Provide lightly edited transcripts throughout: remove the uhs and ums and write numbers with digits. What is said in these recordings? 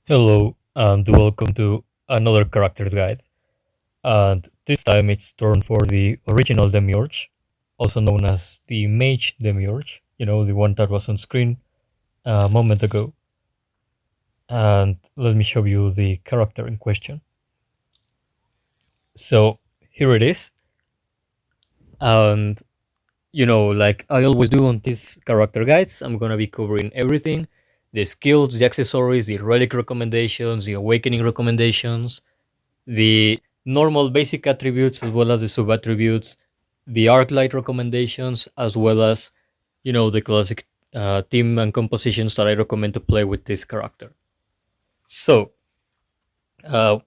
Hello and welcome to another characters guide. And this time it's turn for the original Demiurge, also known as the Mage Demiurge, the one that was on screen a moment ago. And let me show you the character in question. So here it is. And like I always do on these character guides, I'm gonna be covering everything: the skills, the accessories, the relic recommendations, the awakening recommendations, the normal basic attributes as well as the sub attributes, the arc light recommendations, as well as the classic theme and compositions that I recommend to play with this character. So,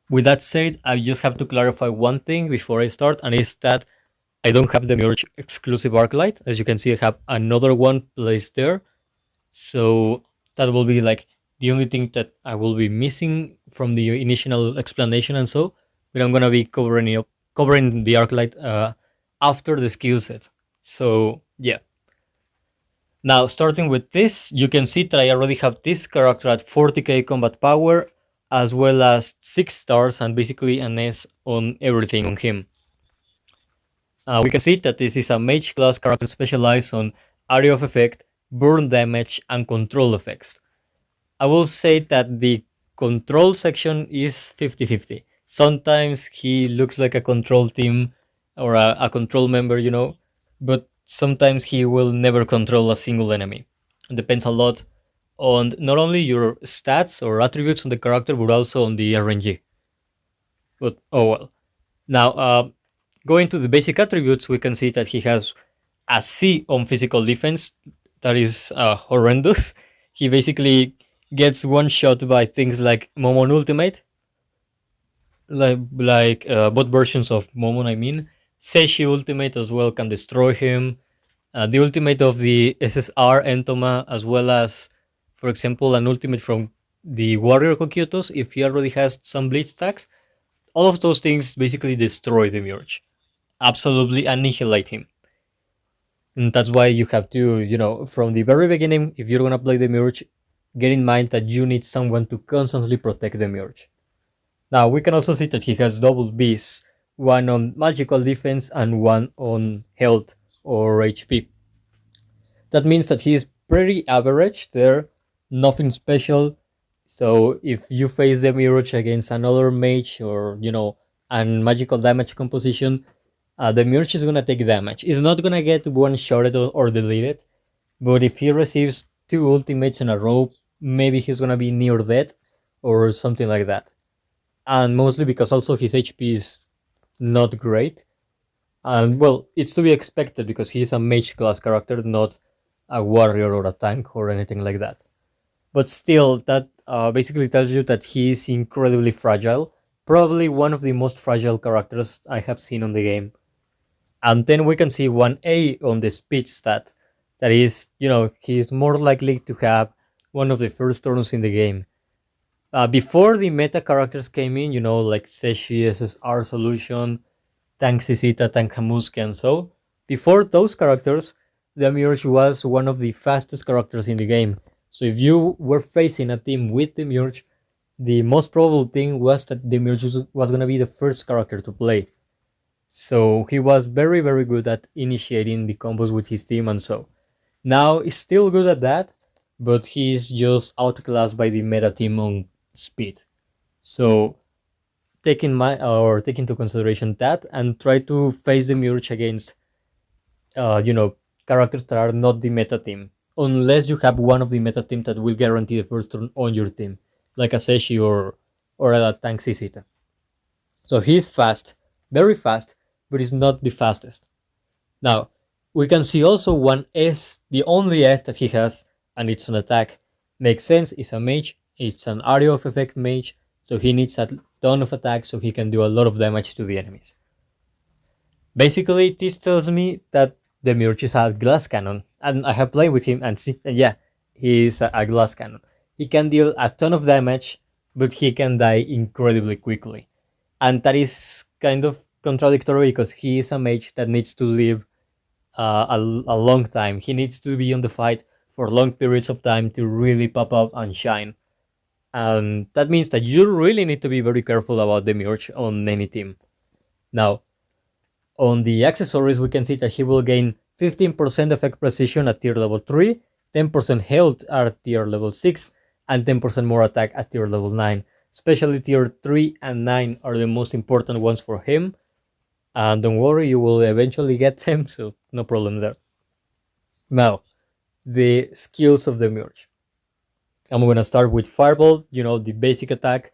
with that said, I just have to clarify one thing before I start, and it's that I don't have the Merge exclusive arc light. As you can see, I have another one placed there. So that will be like the only thing that I will be missing from the initial explanation and so. But I'm gonna be covering the arclight after the skill set. So yeah. Now starting with this, you can see that I already have this character at 40k combat power, as well as 6 stars and basically an S on everything on him. We can see that this is a mage class character specialized on area of effect, burn damage, and control effects. I will say that the control section is 50-50. Sometimes he looks like a control team or a control member, but sometimes he will never control a single enemy. It depends a lot on not only your stats or attributes on the character, but also on the RNG. But oh well. Now, going to the basic attributes, we can see that he has a C on physical defense. That is horrendous. He basically gets one shot by things like Momon Ultimate, like both versions of Momon. I mean, Seishi Ultimate as well can destroy him. The ultimate of the SSR Entoma, as well as, for example, an ultimate from the Warrior Kokyutos, if he already has some bleed stacks. All of those things basically destroy the Demiurge, absolutely annihilate him. And that's why you have to, from the very beginning, if you're gonna play the Demiurge, get in mind that you need someone to constantly protect the Demiurge. Now we can also see that he has double Bs, one on magical defense and one on health or HP. That means that he is pretty average there, nothing special. So if you face the Demiurge against another mage or and magical damage composition, the Demiurge is gonna take damage. It's not gonna get one shotted or deleted, but if he receives two ultimates in a row, maybe he's gonna be near death or something like that. And mostly because also his HP is not great. And well, it's to be expected because he's a mage class character, not a warrior or a tank or anything like that. But still, that basically tells you that he is incredibly fragile. Probably one of the most fragile characters I have seen on the game. And then we can see 1A on the speed stat. That is, he's more likely to have one of the first turns in the game. Before the meta characters came in, like Seshi, SSR Solution, Tank Sisita, Tank Hamuski, and so, before those characters, Demiurge was one of the fastest characters in the game. So if you were facing a team with Demiurge, the most probable thing was that Demiurge was going to be the first character to play. So he was very, very good at initiating the combos with his team and so. Now he's still good at that, but he's just outclassed by the meta team on speed. So take into consideration that and try to face the Demiurge against uh, you know characters that are not the meta team, unless you have one of the meta team that will guarantee the first turn on your team, like a Seshi or a Tank Sisita. So he's fast, very fast, but he's not the fastest. Now we can see also one S, the only S that he has, and it's an attack. Makes sense. It's a mage. It's an area of effect mage, so he needs a ton of attack so he can do a lot of damage to the enemies. Basically, this tells me that Demiurge is a glass cannon, and I have played with him, and yeah, he is a glass cannon. He can deal a ton of damage, but he can die incredibly quickly, and that is kind of contradictory because he is a mage that needs to live a long time. He needs to be on the fight for long periods of time to really pop up and shine. And that means that you really need to be very careful about Demiurge on any team. Now, on the accessories, we can see that he will gain 15% effect precision at tier level 3, 10% health at tier level 6, and 10% more attack at tier level 9. Especially tier 3 and 9 are the most important ones for him. And don't worry, you will eventually get them, so no problem there. Now, the skills of the Demiurge. I'm gonna start with Fireball, the basic attack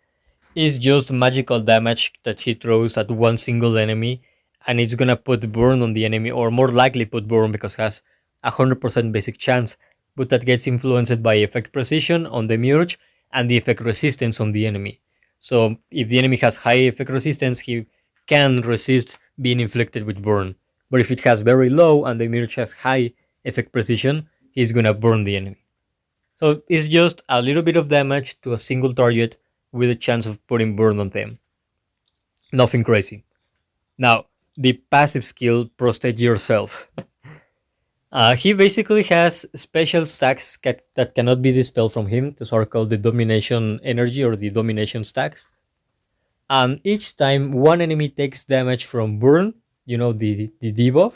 is just magical damage that he throws at one single enemy, and it's gonna put burn on the enemy, or more likely put burn because it has 100% basic chance, but that gets influenced by effect precision on the Demiurge and the effect resistance on the enemy. So if the enemy has high effect resistance, he can resist being inflicted with burn. But if it has very low and the Demiurge has high effect precision, he's gonna burn the enemy. So it's just a little bit of damage to a single target with a chance of putting burn on them. Nothing crazy. Now, the passive skill, Prostate Yourself. He basically has special stacks that cannot be dispelled from him. Those are called the Domination Energy or the Domination stacks. And each time one enemy takes damage from burn, the debuff,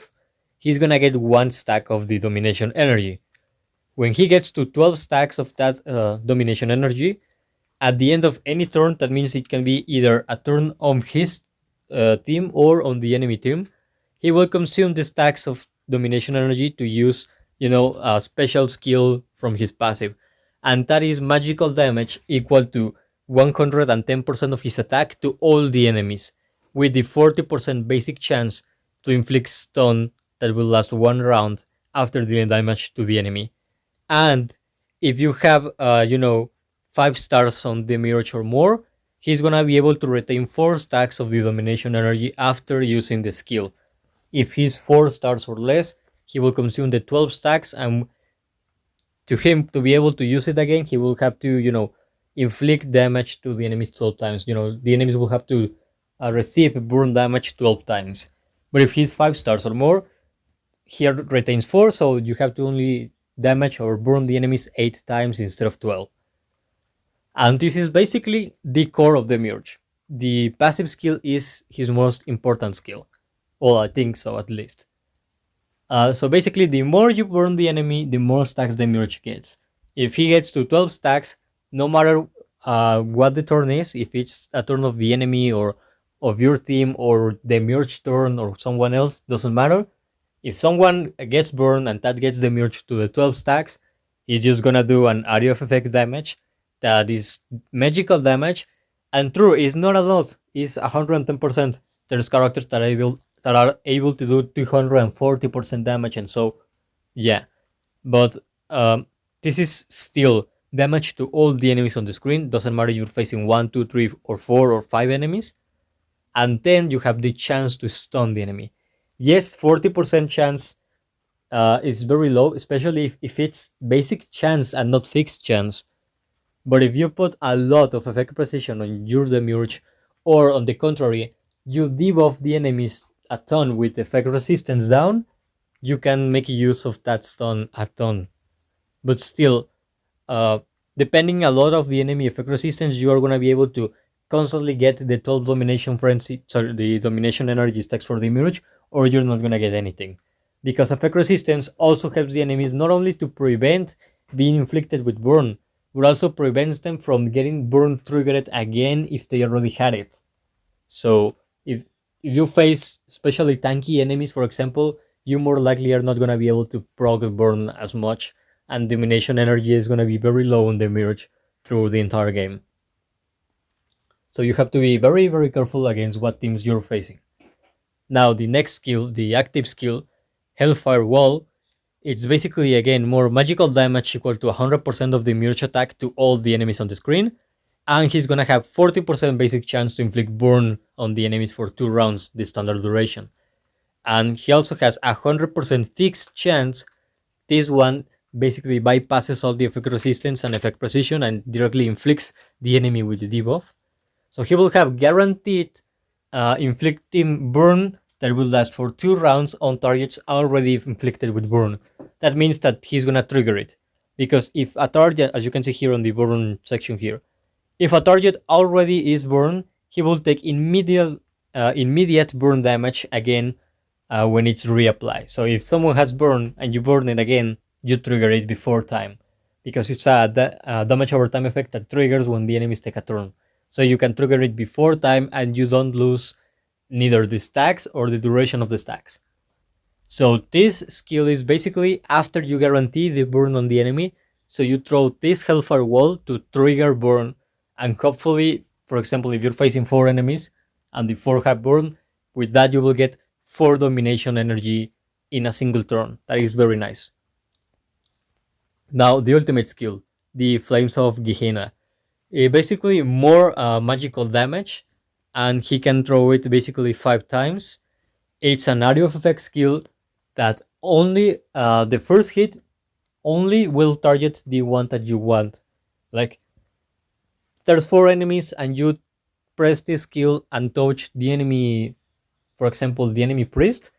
he's gonna get one stack of the Domination Energy. When he gets to 12 stacks of that Domination Energy, at the end of any turn, that means it can be either a turn on his team or on the enemy team, he will consume the stacks of Domination Energy to use, a special skill from his passive. And that is magical damage equal to 110% of his attack to all the enemies, with the 40% basic chance to inflict stun that will last one round after dealing damage to the enemy. And if you have, 5 stars on Demiurge or more, he's gonna be able to retain 4 stacks of the Domination Energy after using the skill. If he's 4 stars or less, he will consume the 12 stacks, and to him to be able to use it again, he will have to, inflict damage to the enemies 12 times. The enemies will have to receive burn damage 12 times. But if he's 5 stars or more, he retains 4, so you have to only damage or burn the enemies 8 times instead of 12. And this is basically the core of the Demiurge. The passive skill is his most important skill. Well, I think so, at least. So basically, the more you burn the enemy, the more stacks the Demiurge gets. If he gets to 12 stacks, no matter what the turn is, if it's a turn of the enemy or of your team or the Demiurge turn or someone else, doesn't matter. If someone gets burned and that gets the Demiurge to the 12 stacks, he's just gonna do an area of effect damage that is magical damage, and true, it's not a lot, it's 110%. There's characters that are able to do 240% damage, and so yeah. But this is still damage to all the enemies on the screen. Doesn't matter if you're facing 1, 2, 3, or 4 or 5 enemies, and then you have the chance to stun the enemy. Yes, 40% chance is very low, especially if it's basic chance and not fixed chance. But if you put a lot of effect precision on your Demiurge, or on the contrary, you debuff the enemies a ton with effect resistance down, you can make use of that stun a ton. But still, depending a lot of the enemy effect resistance, you are gonna be able to constantly get the 12 domination frenzy, the domination energy stacks for the Demiurge, or you're not gonna get anything. Because effect resistance also helps the enemies not only to prevent being inflicted with burn, but also prevents them from getting burn triggered again if they already had it. So if you face especially tanky enemies, for example, you more likely are not gonna be able to proc burn as much, and domination energy is gonna be very low on the Demiurge through the entire game. So you have to be very, very careful against what teams you're facing. Now the next skill, the active skill, Hellfire Wall, it's basically again more magical damage equal to 100% of the Demiurge attack to all the enemies on the screen, and he's gonna have 40% basic chance to inflict burn on the enemies for 2 rounds, the standard duration. And he also has 100% fixed chance. This one basically bypasses all the effect resistance and effect precision and directly inflicts the enemy with the debuff. So he will have guaranteed inflicting burn that will last for 2 rounds on targets already inflicted with burn. That means that he's gonna trigger it. Because if a target, as you can see here on the burn section here, If a target already is burned, he will take immediate burn damage again when it's reapplied. So if someone has burned and you burn it again, you trigger it before time, because it's a damage over time effect that triggers when the enemies take a turn. So you can trigger it before time and you don't lose neither the stacks or the duration of the stacks. So this skill is basically after you guarantee the burn on the enemy, so you throw this Hellfire Wall to trigger burn, and hopefully, for example, if you're facing 4 enemies and the 4 have burn, with that you will get 4 domination energy in a single turn. That is very nice. Now the ultimate skill, the Flames of Gehenna. Basically more magical damage, and he can throw it basically 5 times. It's an area of effect skill that only the first hit only will target the one that you want. Like there's 4 enemies and you press this skill and touch the enemy, for example, the enemy priest.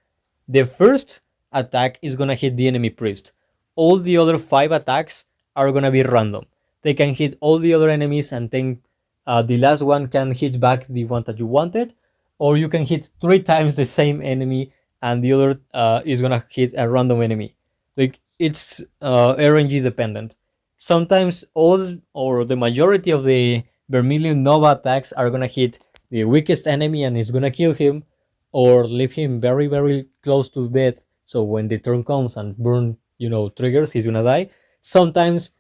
The first attack is gonna hit the enemy priest. All the other 5 attacks are gonna be random. They can hit all the other enemies, and then the last one can hit back the one that you wanted, or you can hit 3 times the same enemy and the other is gonna hit a random enemy. Like it's RNG dependent. Sometimes all or the majority of the Vermilion Nova attacks are gonna hit the weakest enemy and it's gonna kill him, or leave him very very close to death. So when the turn comes and burn, triggers, he's gonna die. Sometimes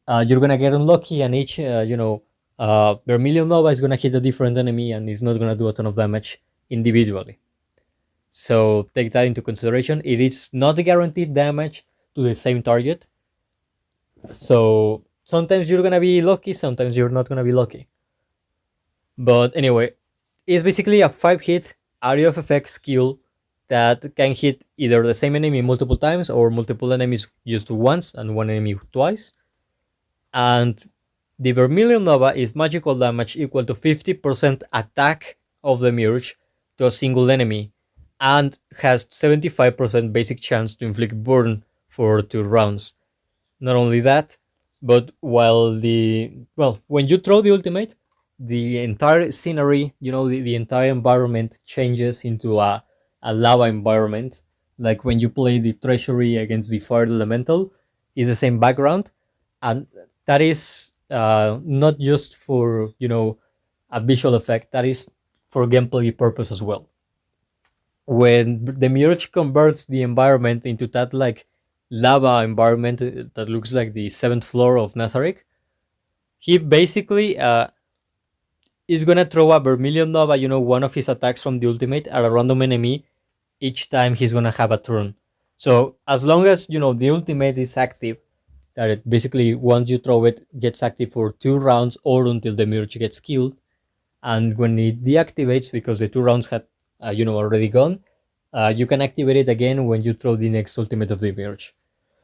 you're gonna get unlucky and each Vermilion Nova is gonna hit a different enemy and it's not gonna do a ton of damage individually. So take that into consideration. It is not guaranteed damage to the same target. So sometimes you're gonna be lucky, sometimes you're not gonna be lucky. But anyway, it's basically a 5-hit area of effect skill that can hit either the same enemy multiple times or multiple enemies just once and one enemy twice. And the Vermilion Nova is magical damage equal to 50% attack of the Demiurge to a single enemy, and has 75% basic chance to inflict burn for 2 rounds. Not only that, but when you throw the ultimate, the entire scenery, the entire environment changes into a lava environment. Like when you play the treasury against the fire elemental, is the same background, and that is not just for a visual effect. That is for gameplay purpose as well. When the Demiurge converts the environment into that like lava environment that looks like the 7th floor of Nazarick, he basically is gonna throw a Vermilion Nova, one of his attacks from the ultimate, at a random enemy each time he's gonna have a turn. So as long as the ultimate is active, that it basically once you throw it gets active for 2 rounds or until the Demiurge gets killed, and when it deactivates because the 2 rounds had already gone, you can activate it again when you throw the next ultimate of the Demiurge.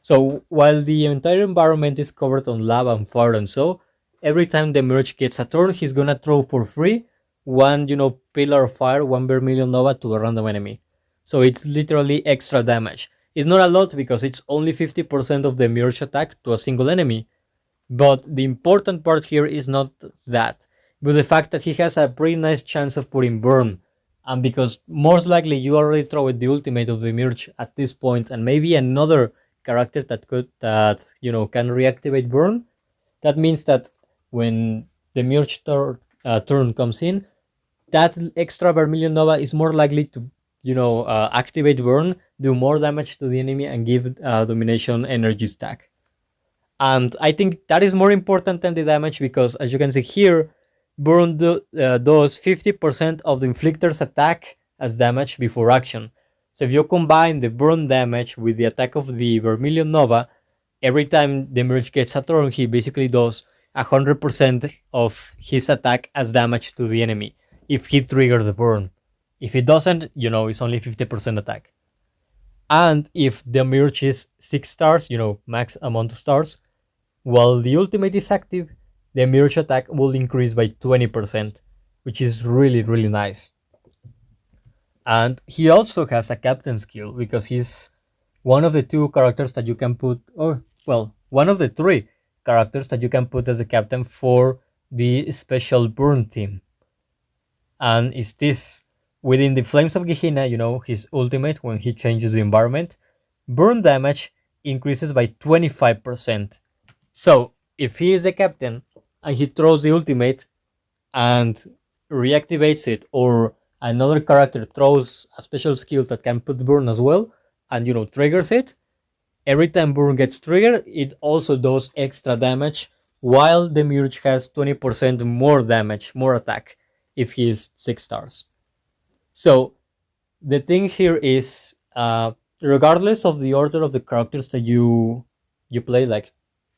So while the entire environment is covered on lava and fire and so, every time the Demiurge gets a turn, he's gonna throw for free one pillar of fire, one Vermilion Nova to a random enemy. So it's literally extra damage. It's not a lot because it's only 50% of the Demiurge attack to a single enemy. But the important part here is not that, but the fact that he has a pretty nice chance of putting burn. And because most likely you already throw the ultimate of the Demiurge at this point, and maybe another character that can reactivate burn, that means that when the Demiurge turn comes in, that extra Vermilion Nova is more likely to activate burn, do more damage to the enemy, and give domination energy stack. And I think that is more important than the damage because, as you can see here, burn does 50% of the inflictor's attack as damage before action. So if you combine the burn damage with the attack of the Vermilion Nova, every time the Demiurge gets a turn, he basically does 100% of his attack as damage to the enemy if he triggers the burn. If he doesn't, it's only 50% attack. And if the Demiurge is 6 stars, max amount of stars, while the ultimate is active, the Demiurge attack will increase by 20%, which is really, really nice. And he also has a captain skill because he's one of the 2 characters that you can put, one of the 3 characters that you can put as the captain for the special burn team. And it's this within the Flames of Gehenna, his ultimate when he changes the environment, burn damage increases by 25%. So if he is the captain and he throws the ultimate and reactivates it, or another character throws a special skill that can put burn as well, and triggers it, every time burn gets triggered, it also does extra damage, while Demiurge has 20% more damage, more attack, if he is 6 stars. So the thing here is, regardless of the order of the characters that you play, like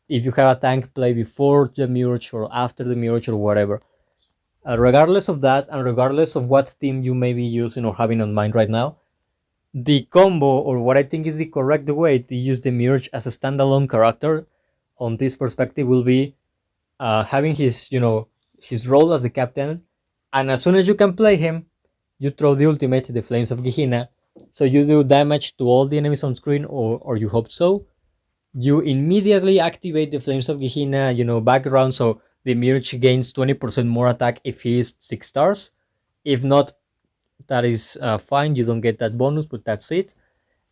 if you have a tank play before Demiurge or after Demiurge or whatever, regardless of that, and regardless of what team you may be using or having on mind right now, the combo, or what I think is the correct way to use Demiurge as a standalone character on this perspective, will be having his role as the captain, and as soon as you can play him, you throw the ultimate, the Flames of Gehenna, so you do damage to all the enemies on screen, or you hope so. You immediately activate the Flames of Gehenna, background, so the Demiurge gains 20% more attack if he is 6 stars. If not, that is fine, you don't get that bonus, but that's it.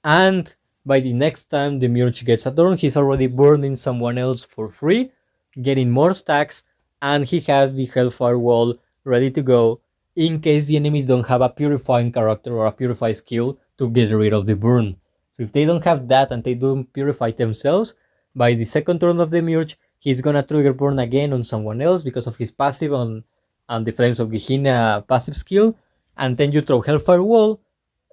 And by the next time the Demiurge gets a turn, he's already burning someone else for free, getting more stacks, and he has the Hellfire Wall ready to go in case the enemies don't have a purifying character or a purify skill to get rid of the burn. So if they don't have that and they don't purify themselves, by the second turn of the Demiurge, he's gonna trigger burn again on someone else because of his passive on the Flames of Gehenna passive skill, and then you throw Hellfire Wall,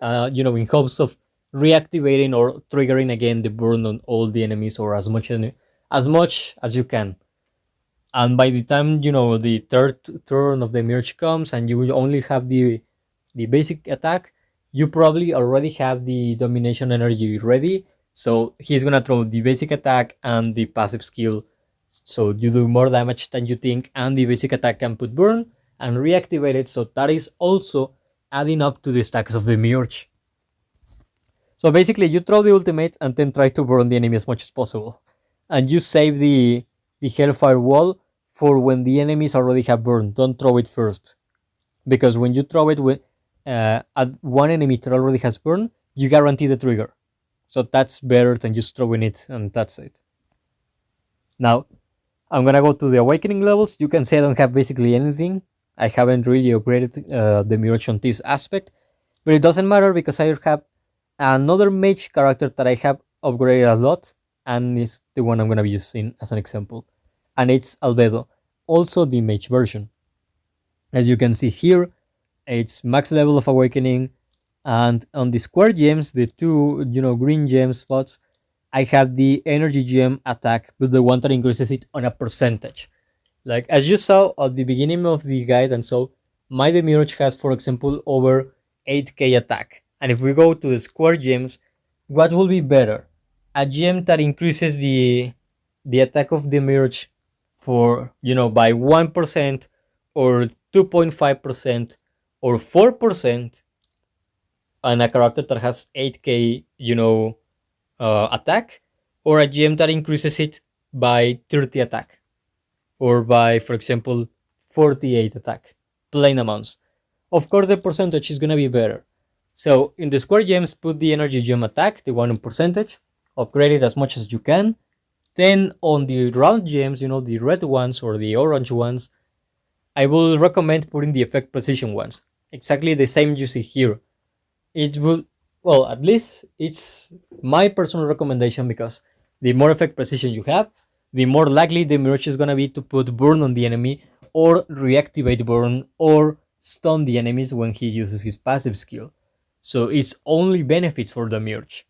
in hopes of reactivating or triggering again the burn on all the enemies, or as much as you can. And by the time the third turn of the Demiurge comes and you will only have the basic attack, you probably already have the domination energy ready, so he's gonna throw the basic attack and the passive skill, so you do more damage than you think, and the basic attack can put burn and reactivate it, so that is also adding up to the stacks of the Demiurge. So basically, you throw the ultimate and then try to burn the enemy as much as possible. And you save the Hellfire Wall for when the enemies already have burned. Don't throw it first. Because when you throw it with at one enemy that already has burned, you guarantee the trigger. So that's better than just throwing it, and that's it. Now, I'm gonna go to the Awakening levels. You can say I don't have basically anything. I haven't really upgraded the Demiurge on this aspect. But it doesn't matter because I have another mage character that I have upgraded a lot, and it's the one I'm gonna be using as an example. And it's Albedo, also the mage version. As you can see here, it's max level of awakening, and on the square gems, the two green gem spots, I have the energy gem attack, but the one that increases it on a percentage. Like as you saw at the beginning of the guide, and so my Demiurge has, for example, over 8k attack. And if we go to the square gems, what will be better? A gem that increases the attack of Demiurge for by 1%, or 2.5%, or 4%, and a character that has 8k attack, or a gem that increases it by 30 attack, or by, for example, 48 attack, plain amounts. Of course, the percentage is gonna be better. So in the square gems, put the energy gem attack, the one in percentage, upgrade it as much as you can. Then on the round gems, the red ones or the orange ones, I will recommend putting the effect precision ones. Exactly the same you see here. It will, well, at least it's my personal recommendation, because the more effect precision you have, the more likely the Demiurge is gonna be to put burn on the enemy, or reactivate burn, or stun the enemies when he uses his passive skill. So it's only benefits for the Demiurge.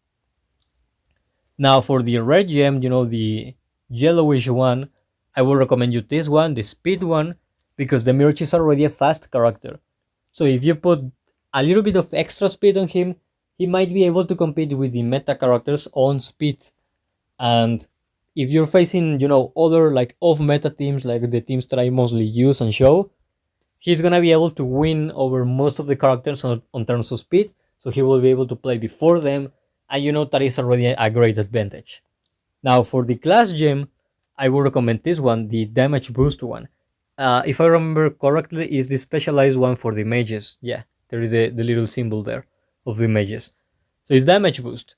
Now for the red gem, the yellowish one, I will recommend you this one, the speed one, because the Demiurge is already a fast character. So if you put a little bit of extra speed on him, he might be able to compete with the meta characters on speed. And if you're facing, other like off meta teams, like the teams that I mostly use and show, he's gonna be able to win over most of the characters on terms of speed. So he will be able to play before them, and that is already a great advantage. Now for the class gem, I would recommend this one, the damage boost one. If I remember correctly, is the specialized one for the mages. Yeah, there is the little symbol there of the mages. So it's damage boost.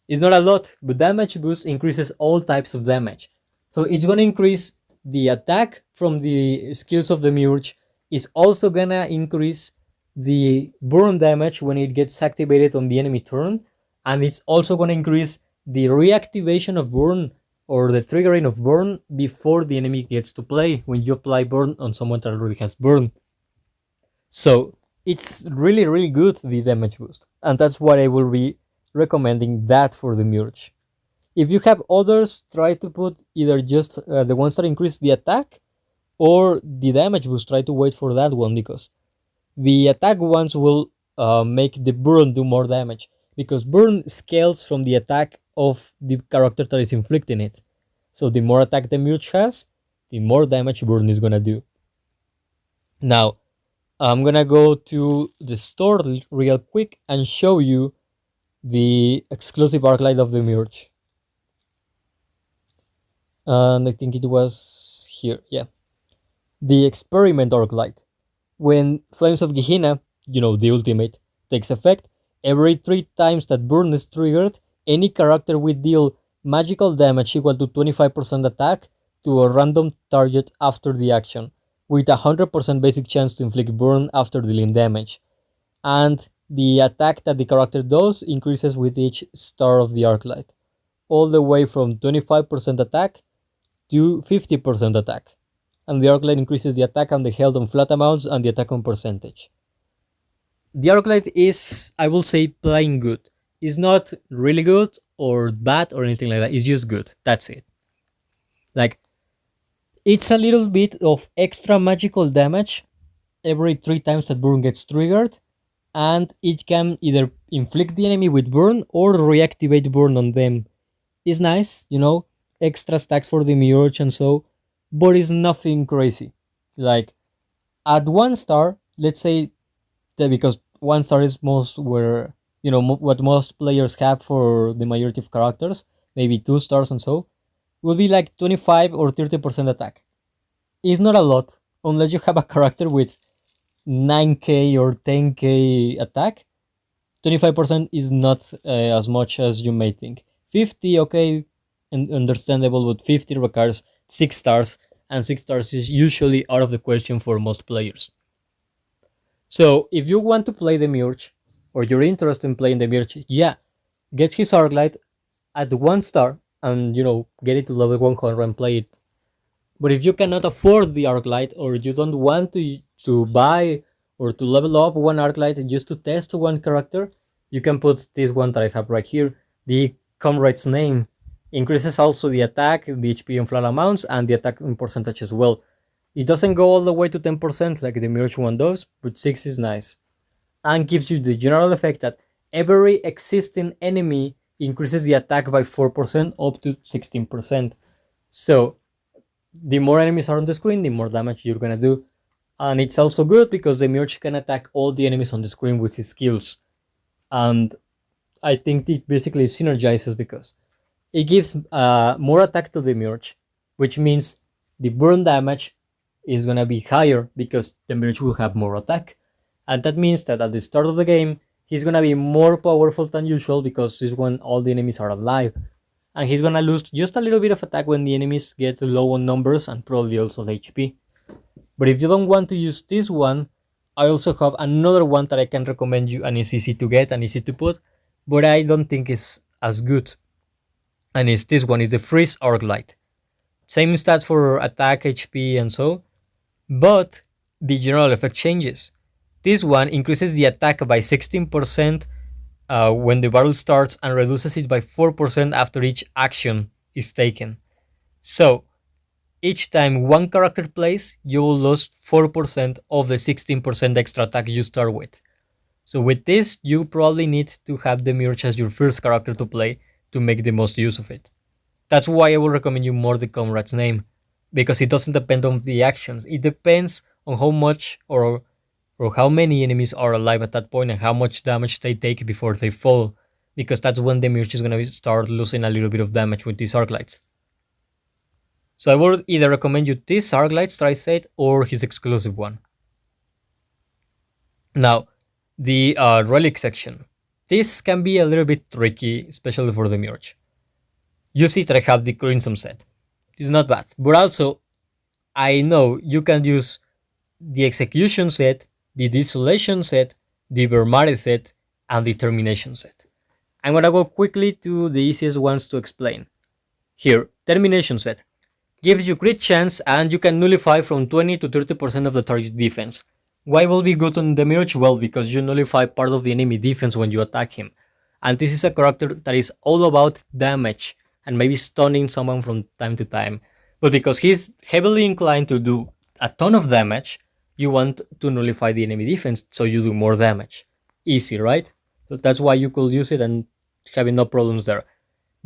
It's not a lot, but damage boost increases all types of damage. So it's gonna increase the attack from the skills of the Demiurge. It's also gonna increase the burn damage when it gets activated on the enemy turn, and it's also gonna increase the reactivation of burn or the triggering of burn before the enemy gets to play when you apply burn on someone that already has burn. So it's really good, the damage boost, and that's why I will be recommending that for the Demiurge. If you have others, try to put either just the ones that increase the attack or the damage boost. Try to wait for that one because the attack ones will make the burn do more damage because burn scales from the attack of the character that is inflicting it. So the more attack the Murge has, the more damage burn is gonna do. Now, I'm gonna go to the store real quick and show you the exclusive arclight of the Murge. And I think it was here, yeah. The experiment arclight. When Flames of Gehenna, the ultimate, takes effect, every 3 times that burn is triggered, any character will deal magical damage equal to 25% attack to a random target after the action, with a 100% basic chance to inflict burn after dealing damage. And the attack that the character does increases with each star of the arclight, all the way from 25% attack to 50% attack. And the arclight increases the attack and the health on flat amounts and the attack on percentage. The arclight is, I will say, playing good. It's not really good or bad or anything like that. It's just good. That's it. Like, it's a little bit of extra magical damage every 3 times that burn gets triggered, and it can either inflict the enemy with burn or reactivate burn on them. It's nice, extra stacks for the Demiurge and so, but it's nothing crazy. Like, at 1 star, let's say that because 1 star is most where, what most players have for the majority of characters, maybe 2 stars and so, will be like 25 or 30% attack. It's not a lot, unless you have a character with 9k or 10k attack. 25% is not as much as you may think. 50, okay, and understandable, but 50 requires 6 stars, and 6 stars is usually out of the question for most players. So if you want to play the Demiurge, or you're interested in playing the Demiurge, yeah, get his Arclight at 1 star and get it to level 100 and play it. But if you cannot afford the Arclight, or you don't want to buy or to level up one Arclight just to test one character, you can put this one that I have right here, the Comrade's Name. Increases also the attack, the HP and flat amounts, and the attack in percentage as well. It doesn't go all the way to 10% like the Mirage one does, but 6 is nice. And gives you the general effect that every existing enemy increases the attack by 4% up to 16%. So the more enemies are on the screen, the more damage you're gonna do. And it's also good because the Mirage can attack all the enemies on the screen with his skills. And I think it basically synergizes because it gives more attack to the Demiurge, which means the burn damage is gonna be higher because the Demiurge will have more attack. And that means that at the start of the game, he's gonna be more powerful than usual because this is when all the enemies are alive. And he's gonna lose just a little bit of attack when the enemies get low on numbers and probably also the HP. But if you don't want to use this one, I also have another one that I can recommend you, and it's easy to get and easy to put, but I don't think it's as good. And it's this one, is the Freeze Arclight. Same stats for attack, HP, and so, but the general effect changes. This one increases the attack by 16% when the battle starts and reduces it by 4% after each action is taken. So, each time one character plays, you will lose 4% of the 16% extra attack you start with. So with this, you probably need to have the Demiurge as your first character to play to make the most use of it. That's why I will recommend you more the Comrade's Name, because it doesn't depend on the actions. It depends on how much or how many enemies are alive at that point and how much damage they take before they fall, because that's when the Demiurge is going to start losing a little bit of damage with these Arclights. So I would either recommend you this Arclight's Tri-Set or his exclusive one. Now, the relic section. This can be a little bit tricky, especially for the Demiurge. You see that I have the Crimson set. It's not bad, but also I know you can use the Execution set, the Desolation set, the vertmare set, and the Termination set. I'm gonna go quickly to the easiest ones to explain. Here, Termination set gives you crit chance and you can nullify from 20 to 30% of the target defense. Why will be good on Demiurge? Well, because you nullify part of the enemy defense when you attack him. And this is a character that is all about damage and maybe stunning someone from time to time. But because he's heavily inclined to do a ton of damage, you want to nullify the enemy defense so you do more damage. Easy, right? So that's why you could use it and having no problems there.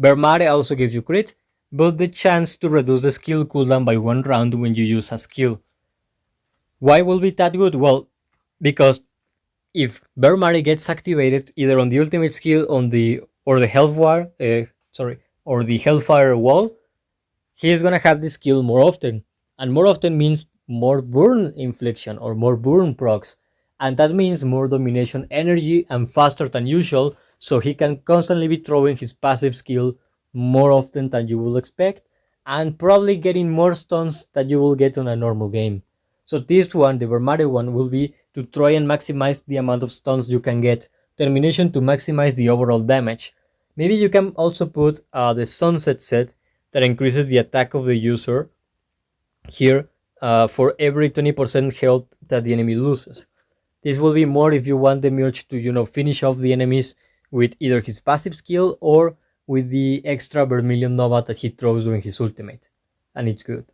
Vertmare also gives you crit, but the chance to reduce the skill cooldown by 1 round when you use a skill. Why will be that good? Well, because if Vertmare gets activated either on the ultimate skill on the or the Hellfire wall, he is gonna have this skill more often, and more often means more burn infliction or more burn procs, and that means more domination energy and faster than usual. So he can constantly be throwing his passive skill more often than you will expect, and probably getting more stuns than you will get on a normal game. So this one, the Vertmare one, will be to try and maximize the amount of stuns you can get. Termination to maximize the overall damage. Maybe you can also put the Sunset set that increases the attack of the user here for every 20% health that the enemy loses. This will be more if you want Demiurge to, finish off the enemies with either his passive skill or with the extra Vermilion Nova that he throws during his ultimate. And it's good.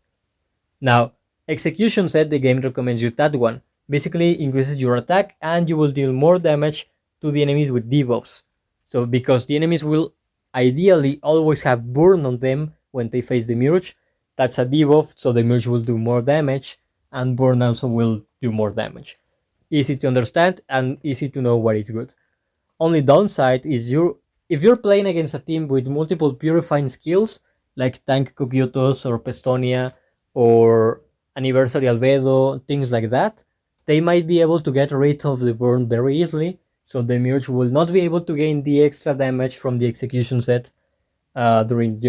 Now, Execution set, the game recommends you that one. Basically increases your attack and you will deal more damage to the enemies with debuffs. So because the enemies will ideally always have burn on them when they face the Demiurge, that's a debuff, so the Demiurge will do more damage and burn also will do more damage. Easy to understand and easy to know what is good. Only downside is if you're playing against a team with multiple purifying skills, like Tank Kogyotos or Pestonia or Anniversary Albedo, things like that, they might be able to get rid of the burn very easily, so the Demiurge will not be able to gain the extra damage from the Execution set during,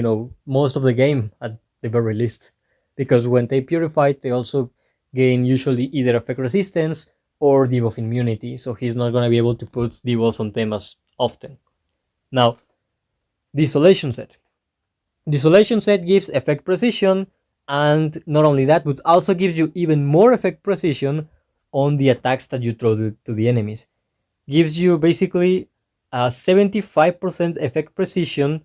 most of the game at the very least. Because when they purify, they also gain usually either effect resistance or debuff immunity, so he's not going to be able to put debuffs on them as often. Now, Desolation set. Desolation set gives effect precision, and not only that, but also gives you even more effect precision on the attacks that you throw to the enemies. Gives you basically a 75% effect precision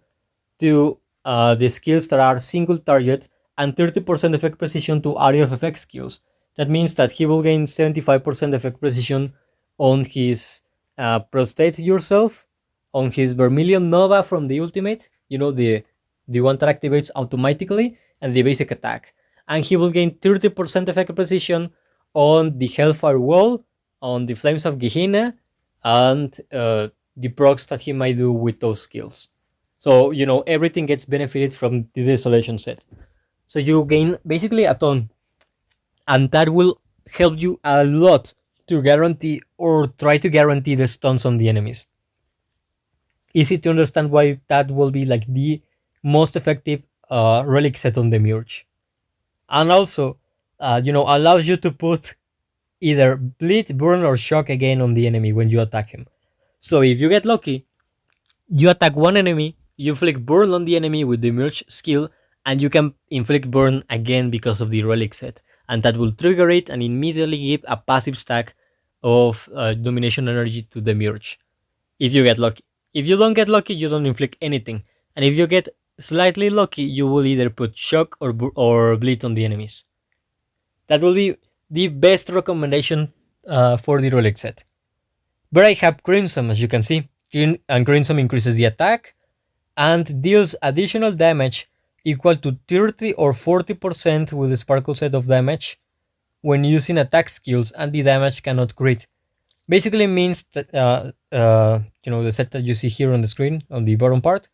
to the skills that are single target and 30% effect precision to area of effect skills. That means that he will gain 75% effect precision on his Prostate Yourself, on his Vermilion Nova from the ultimate, the one that activates automatically, and the basic attack. And he will gain 30% effect precision on the Hellfire Wall, on the Flames of Gehenna, and the procs that he might do with those skills. So, everything gets benefited from the Desolation set. So you gain basically a ton. And that will help you a lot to guarantee or try to guarantee the stuns on the enemies. Easy to understand why that will be like the most effective relic set on the Demiurge. And also, allows you to put either bleed, burn, or shock again on the enemy when you attack him. So if you get lucky, you attack one enemy, you inflict burn on the enemy with the Demiurge skill, and you can inflict burn again because of the relic set. And that will trigger it and immediately give a passive stack of domination energy to the Demiurge. If you get lucky. If you don't get lucky, you don't inflict anything. And if you get slightly lucky, you will either put shock or bleed on the enemies. That will be the best recommendation for the relic set. But I have Crimson, as you can see, and Crimson increases the attack and deals additional damage equal to 30 or 40% with the Sparkle set of damage when using attack skills, and the damage cannot crit. Basically means that the set that you see here on the screen on the bottom part,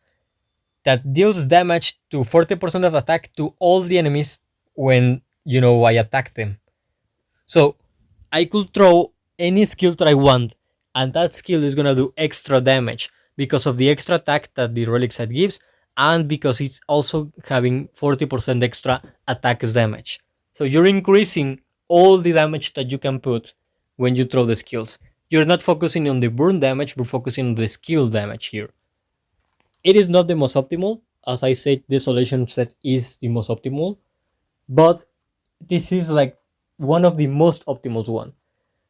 that deals damage to 40% of attack to all the enemies when I attack them. So I could throw any skill that I want, and that skill is gonna do extra damage because of the extra attack that the relic set gives, and because it's also having 40% extra attack damage. So you're increasing all the damage that you can put when you throw the skills. You're not focusing on the burn damage, but focusing on the skill damage here. It is not the most optimal. As I said, desolation set is the most optimal, but this is like one of the most optimal one.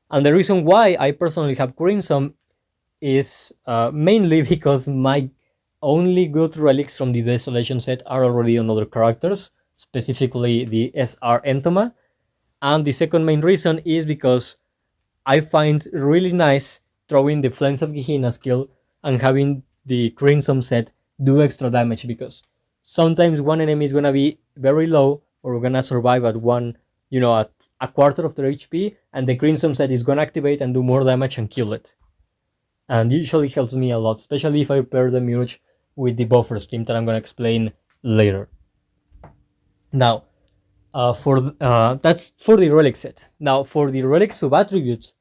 And the reason why I personally have Crimson is mainly because my only good relics from the Desolation set are already on other characters, specifically the SR Entoma. And the second main reason is because I find really nice throwing the Flames of Gehenna skill and having the Crimson set do extra damage, because sometimes one enemy is gonna be very low or gonna survive at one, at a quarter of their HP, and the Crimson set is gonna activate and do more damage and kill it. And usually helps me a lot, especially if I pair the Demiurge with the buffer scheme that I'm gonna explain later. Now, that's for the relic set. Now, for the relic sub attributes,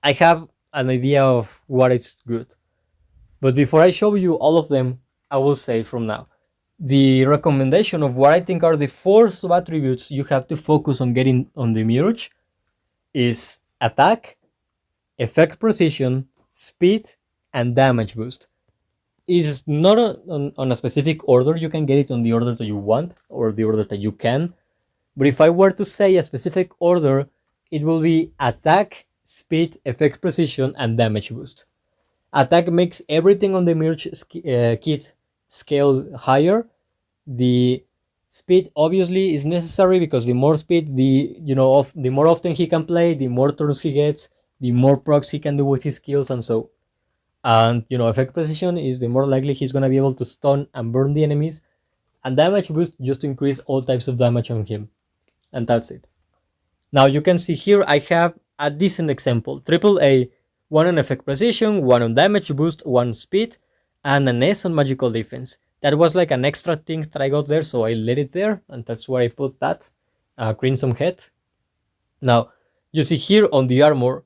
I have an idea of what is good. But before I show you all of them, I will say from now, the recommendation of what I think are the 4 sub attributes you have to focus on getting on the Demiurge is attack, effect precision, speed, and damage boost. Is not on a specific order. You can get it on the order that you want or the order that you can. But if I were to say a specific order, it will be attack, speed, effect precision, and damage boost. Attack makes everything on the Demiurge kit scale higher. The speed obviously is necessary because the more speed, the more often he can play, the more turns he gets, the more procs he can do with his skills, and so. And effect precision is the more likely he's gonna be able to stun and burn the enemies, and damage boost just to increase all types of damage on him. And that's it. Now you can see here I have a decent example. AAA, 1 on effect precision, 1 on damage boost, 1 speed, and an S on magical defense. That was like an extra thing that I got there, so I let it there, and that's where I put that. Crimson head. Now, you see here on the armor,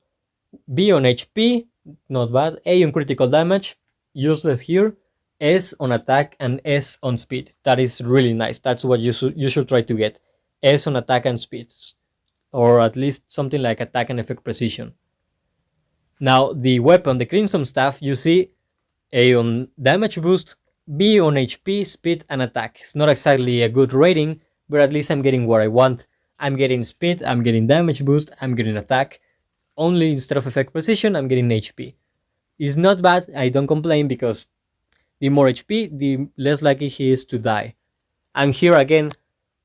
B on HP, not bad. A on critical damage, useless here. S on attack and S on speed. That is really nice. That's what you should try to get. S on attack and speed, or at least something like attack and effect precision. Now the weapon, the Crimson Staff, you see A on damage boost, B on HP, speed, and attack. It's not exactly a good rating, but at least I'm getting what I want. I'm getting speed, I'm getting damage boost, I'm getting attack. Only instead of effect precision, I'm getting HP. It's not bad, I don't complain, because the more HP, the less likely he is to die. And here again,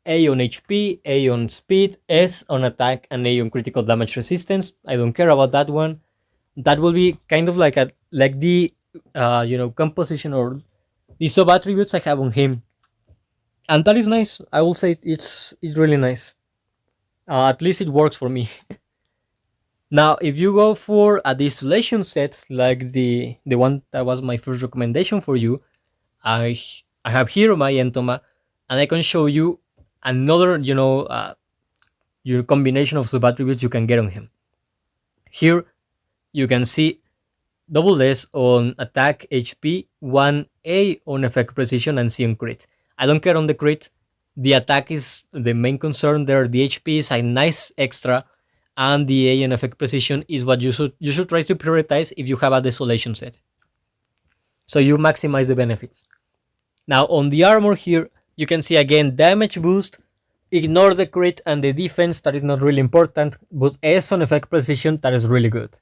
A on HP, A on speed, S on attack, and A on critical damage resistance. I don't care about that one. That will be kind of like the composition or the sub attributes I have on him, and that is nice. I will say it's really nice. At least it works for me. Now, if you go for a desolation set like the one that was my first recommendation for you, I have here my Entoma, and I can show you another your combination of sub attributes you can get on him. Here you can see double S on attack HP, 1A on effect precision, and C on crit. I don't care on the crit. The attack is the main concern there. The HP is a nice extra, and the A on effect precision is what you should try to prioritize if you have a desolation set. So you maximize the benefits. Now on the armor here, you can see again damage boost. Ignore the crit and the defense, that is not really important, but S on effect precision, that is really good.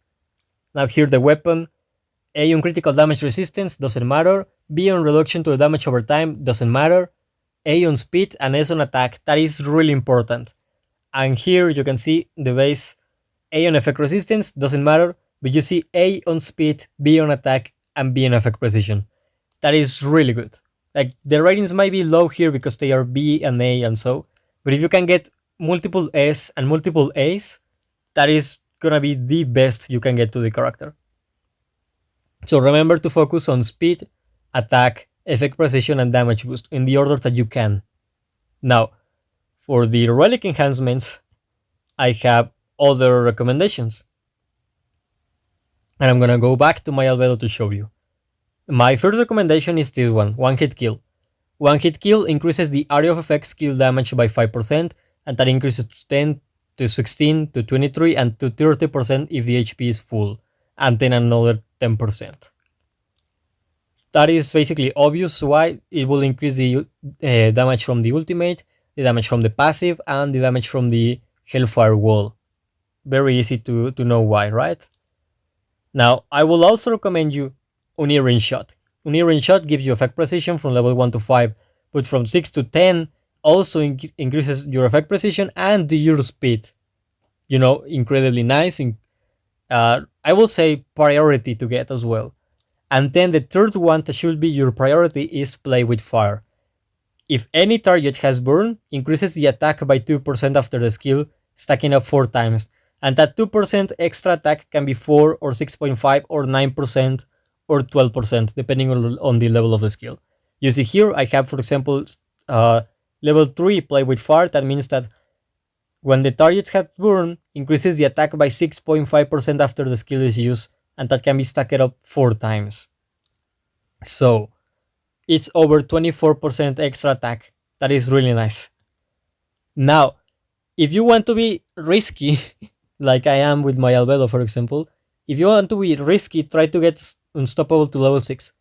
Now here the weapon, A on critical damage resistance, doesn't matter. B on reduction to the damage over time, doesn't matter. A on speed and S on attack, that is really important. And here you can see the base, A on effect resistance, doesn't matter, but you see A on speed, B on attack, and B on effect precision. That is really good. Like the ratings might be low here because they are B and A and so, but if you can get multiple S and multiple A's, that is gonna be the best you can get to the character. So remember to focus on speed, attack, effect precision, and damage boost in the order that you can. Now, for the relic enhancements, I have other recommendations. And I'm gonna go back to my albedo to show you. My first recommendation is this one hit kill. One hit kill increases the area of effect skill damage by 5%, and that increases to 10, to 16, to 23, and to 30% if the HP is full, and then another 10%. That is basically obvious why it will increase the damage from the ultimate, the damage from the passive, and the damage from the Hellfire Wall. Very easy to know why, right? Now, I will also recommend you Unearing Shot. Unearing Shot gives you effect precision from level 1 to 5, but from 6 to 10 also increases your effect precision and your speed. Incredibly nice. I will say priority to get as well. And then the third one that should be your priority is Play with Fire. If any target has burn, increases the attack by 2% after the skill, stacking up 4 times. And that 2% extra attack can be 4 or 6.5 or 9% or 12%, depending on the level of the skill. You see here, I have, for example, level 3 Play with Fire. That means that when the target has burn, increases the attack by 6.5% after the skill is used, and that can be stacked up 4 times. So, it's over 24% extra attack. That is really nice. Now, if you want to be risky, like I am with my albedo, for example, if you want to be risky, try to get Unstoppable to level 6.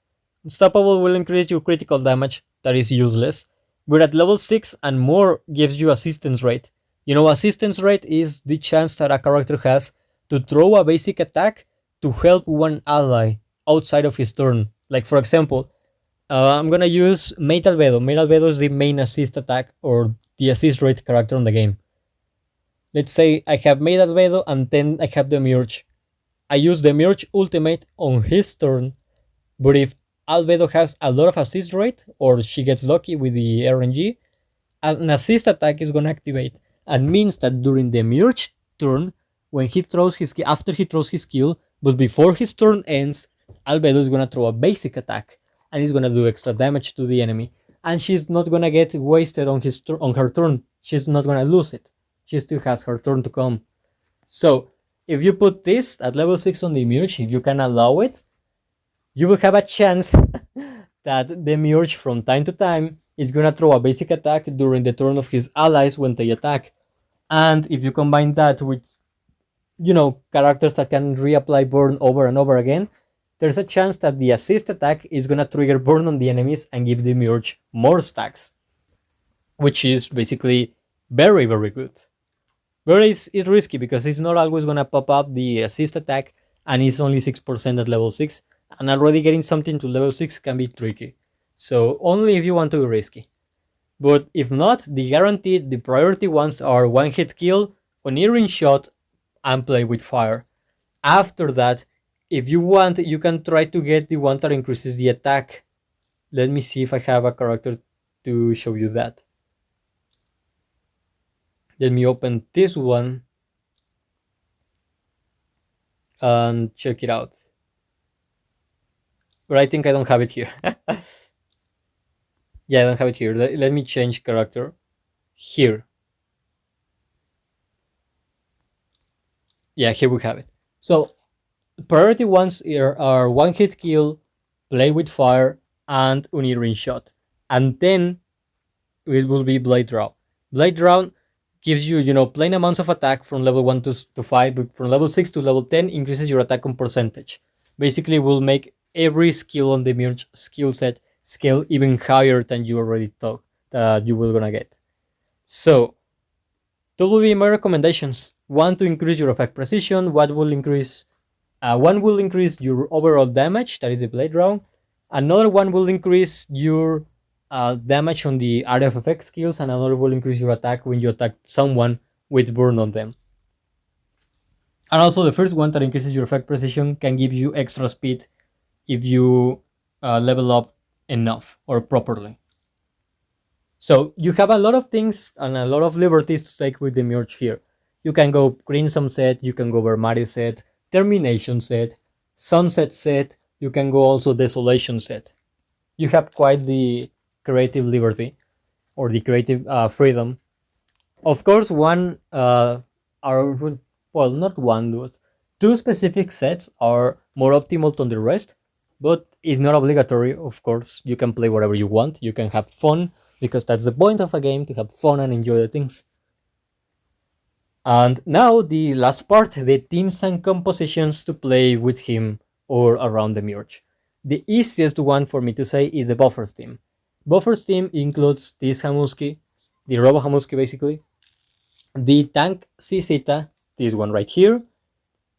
Unstoppable will increase your critical damage, that is useless, but at level 6 and more gives you assistance rate. Assistance rate is the chance that a character has to throw a basic attack to help one ally outside of his turn. Like, for example, I'm gonna use Mate Albedo. Mate Albedo is the main assist attack or the assist rate character on the game. Let's say I have Mate Albedo and then I have Demiurge. I use Demiurge ultimate on his turn, but if Albedo has a lot of assist rate or she gets lucky with the RNG, an assist attack is gonna activate and means that during Demiurge turn, when he throws his after he throws his skill, but before his turn ends, Albedo is gonna throw a basic attack and he's gonna do extra damage to the enemy, and she's not gonna get wasted on her turn. She's not gonna lose it. She still has her turn to come. So if you put this at level 6 on Demiurge, if you can allow it, you will have a chance that Demiurge from time to time is gonna throw a basic attack during the turn of his allies when they attack. And if you combine that with characters that can reapply burn over and over again, there's a chance that the assist attack is gonna trigger burn on the enemies and give Demiurge more stacks, which is basically very, very good. But it's risky because it's not always gonna pop up the assist attack, and it's only 6% at level 6, and already getting something to level 6 can be tricky. So only if you want to be risky. But if not, the priority ones are one hit kill, Unearing Shot, and Play with Fire. After that, if you want, you can try to get the one that increases the attack. Let me see if I have a character to show you that. Let me open this one and check it out. But I think I don't have it here. Yeah, I don't have it here. Let me change character. Here. Yeah, here we have it. So, priority ones here are one hit kill, Play with Fire, and Unearing Shot. And then it will be Blade Draw. Blade Draw gives you, plain amounts of attack from level 1 to 5, but from level 6 to level 10 increases your attack on percentage. Basically, will make every skill on the Demiurge skill set scale even higher than you already thought that you were gonna get. So, that will be my recommendations. One, to increase your effect precision. One will increase your overall damage, that is the Blade Draw. Another one will increase your damage on the area of effect skills, and another will increase your attack when you attack someone with burn on them. And also the first one that increases your effect precision can give you extra speed if you level up enough or properly. So you have a lot of things and a lot of liberties to take with Demiurge here. You can go Crimson set, you can go vertmare set, termination set, sunset set, you can go also desolation set. you have quite the creative liberty or the creative freedom. Of course, are well, not one, but two specific sets are more optimal than the rest, but it's not obligatory. Of course, you can play whatever you want. You can have fun because that's the point of a game, to have fun and enjoy the things. And now the last part, the teams and compositions to play with him or around Demiurge. The easiest one for me to say is the buffers team. Buffers team includes this Hamusky, the Robo Hamusky basically, the tank Cizita, this one right here,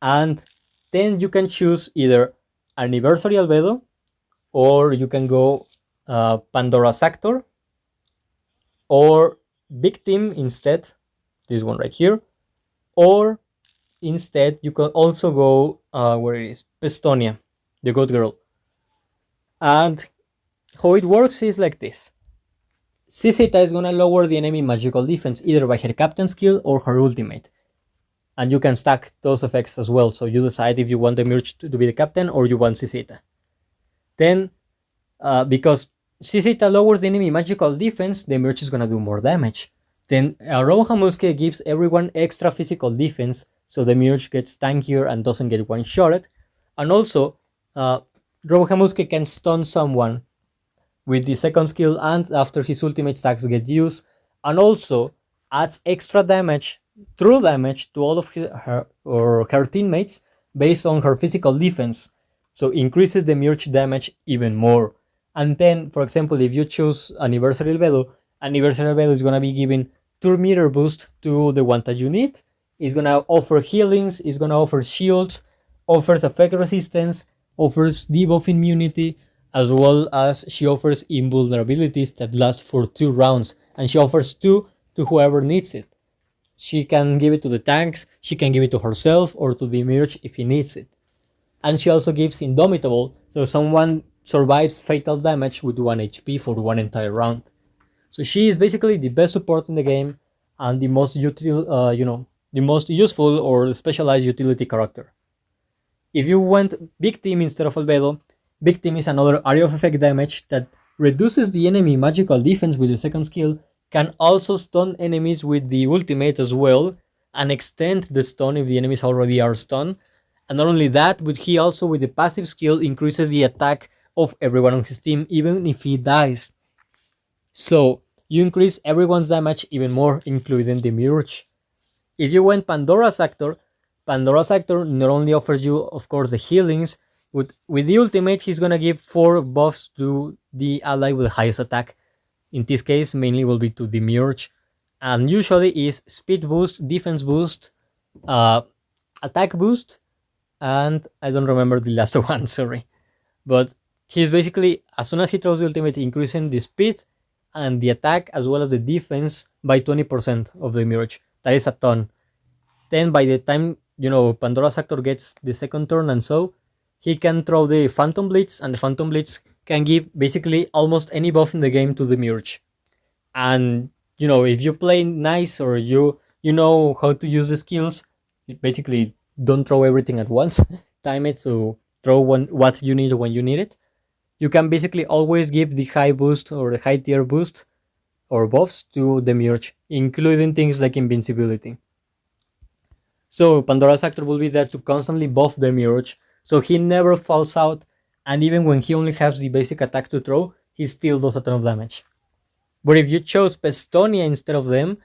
and then you can choose either Anniversary Albedo, or you can go Pandora's Actor, or Big Team instead, this one right here, or instead you can also go where it is, Pestonia, the good girl. And how it works is like this. Cizita is gonna lower the enemy magical defense either by her captain skill or her ultimate. And you can stack those effects as well, so you decide if you want Demiurge to be the captain or you want Cizita. Then, because Cizita lowers the enemy magical defense, Demiurge is gonna do more damage. Then Roha Muske gives everyone extra physical defense, so Demiurge gets tankier and doesn't get one-shotted. And also, Roha Muske can stun someone with the second skill and after his ultimate stacks get used, and also adds extra damage, true damage, to all of her teammates based on her physical defense, so increases the Demiurge damage even more. And then, for example, if you choose Anniversary Albedo is gonna be giving 2-meter boost to the one that you need. It's gonna offer healings, it's gonna offer shields, offers effect resistance, offers debuff immunity, as well as she offers invulnerabilities that last for 2 rounds, and she offers 2 to whoever needs it. She can give it to the tanks, she can give it to herself, or to the Demiurge if he needs it. And she also gives Indomitable, so someone survives fatal damage with 1 HP for 1 entire round. So she is basically the best support in the game and the most the most useful or specialized utility character. If you went Big Team instead of Albedo, Big Team is another area of effect damage that reduces the enemy magical defense with the second skill, can also stun enemies with the ultimate as well, and extend the stun if the enemies already are stunned. And not only that, but he also with the passive skill increases the attack of everyone on his team even if he dies. So you increase everyone's damage even more, including the Demiurge. If you went Pandora's Actor not only offers you, of course, the healings, but with the ultimate, he's gonna give 4 buffs to the ally with the highest attack. In this case, mainly will be to the Demiurge, and usually is speed boost, defense boost, attack boost, and I don't remember the last one, sorry. But he's basically, as soon as he throws the ultimate, increasing the speed and the attack as well as the defense by 20% of the Demiurge. That is a ton. Then by the time, Pandora's Actor gets the second turn and so, he can throw the Phantom Blitz, and the Phantom Blitz can give basically almost any buff in the game to the Demiurge. And, if you play nice or you know how to use the skills, you basically don't throw everything at once. Time it, so throw what you need when you need it. You can basically always give the high boost or the high tier boost or buffs to Demiurge, including things like invincibility. So Pandora's Actor will be there to constantly buff Demiurge, so he never falls out, and even when he only has the basic attack to throw, he still does a ton of damage. But if you chose Pestonia instead of them,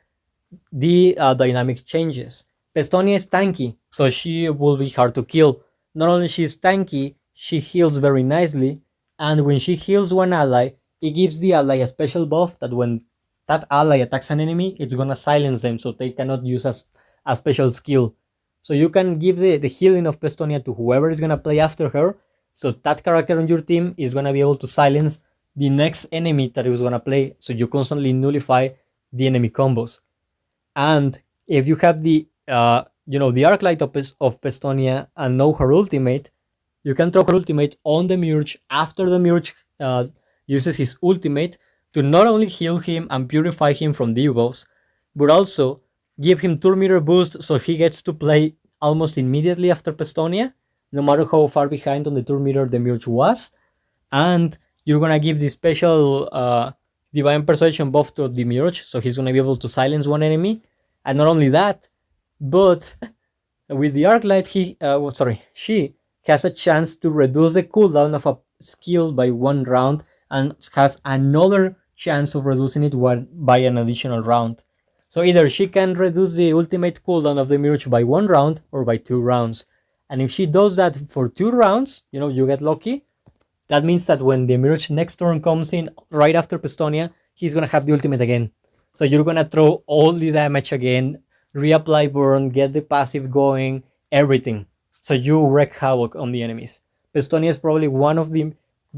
the dynamic changes. Pestonia is tanky, so she will be hard to kill. Not only she is tanky, she heals very nicely, and when she heals one ally, it gives the ally a special buff that when that ally attacks an enemy, it's gonna silence them, so they cannot use a special skill. So you can give the healing of Pestonia to whoever is gonna play after her, so that character on your team is gonna be able to silence the next enemy that is gonna play, so you constantly nullify the enemy combos. And if you have the the Arclight of Pestonia and know her ultimate, you can throw her ultimate on the Demiurge after the Demiurge uses his ultimate to not only heal him and purify him from debuffs, but also give him 2-meter boost so he gets to play almost immediately after Pestonia, no matter how far behind on the 2-meter Demiurge was. And you're gonna give the special divine persuasion buff to Demiurge, so he's gonna be able to silence one enemy. And not only that, but with the Arclight, she has a chance to reduce the cooldown of a skill by 1 round, and has another chance of reducing it by an additional round. So either she can reduce the ultimate cooldown of the Mirage by 1 round or by 2 rounds. And if she does that for 2 rounds, you get lucky. That means that when the Mirage next turn comes in right after Pestonia, he's gonna have the ultimate again. So you're gonna throw all the damage again, reapply burn, get the passive going, everything. So you wreak havoc on the enemies. Pestonia is probably one of the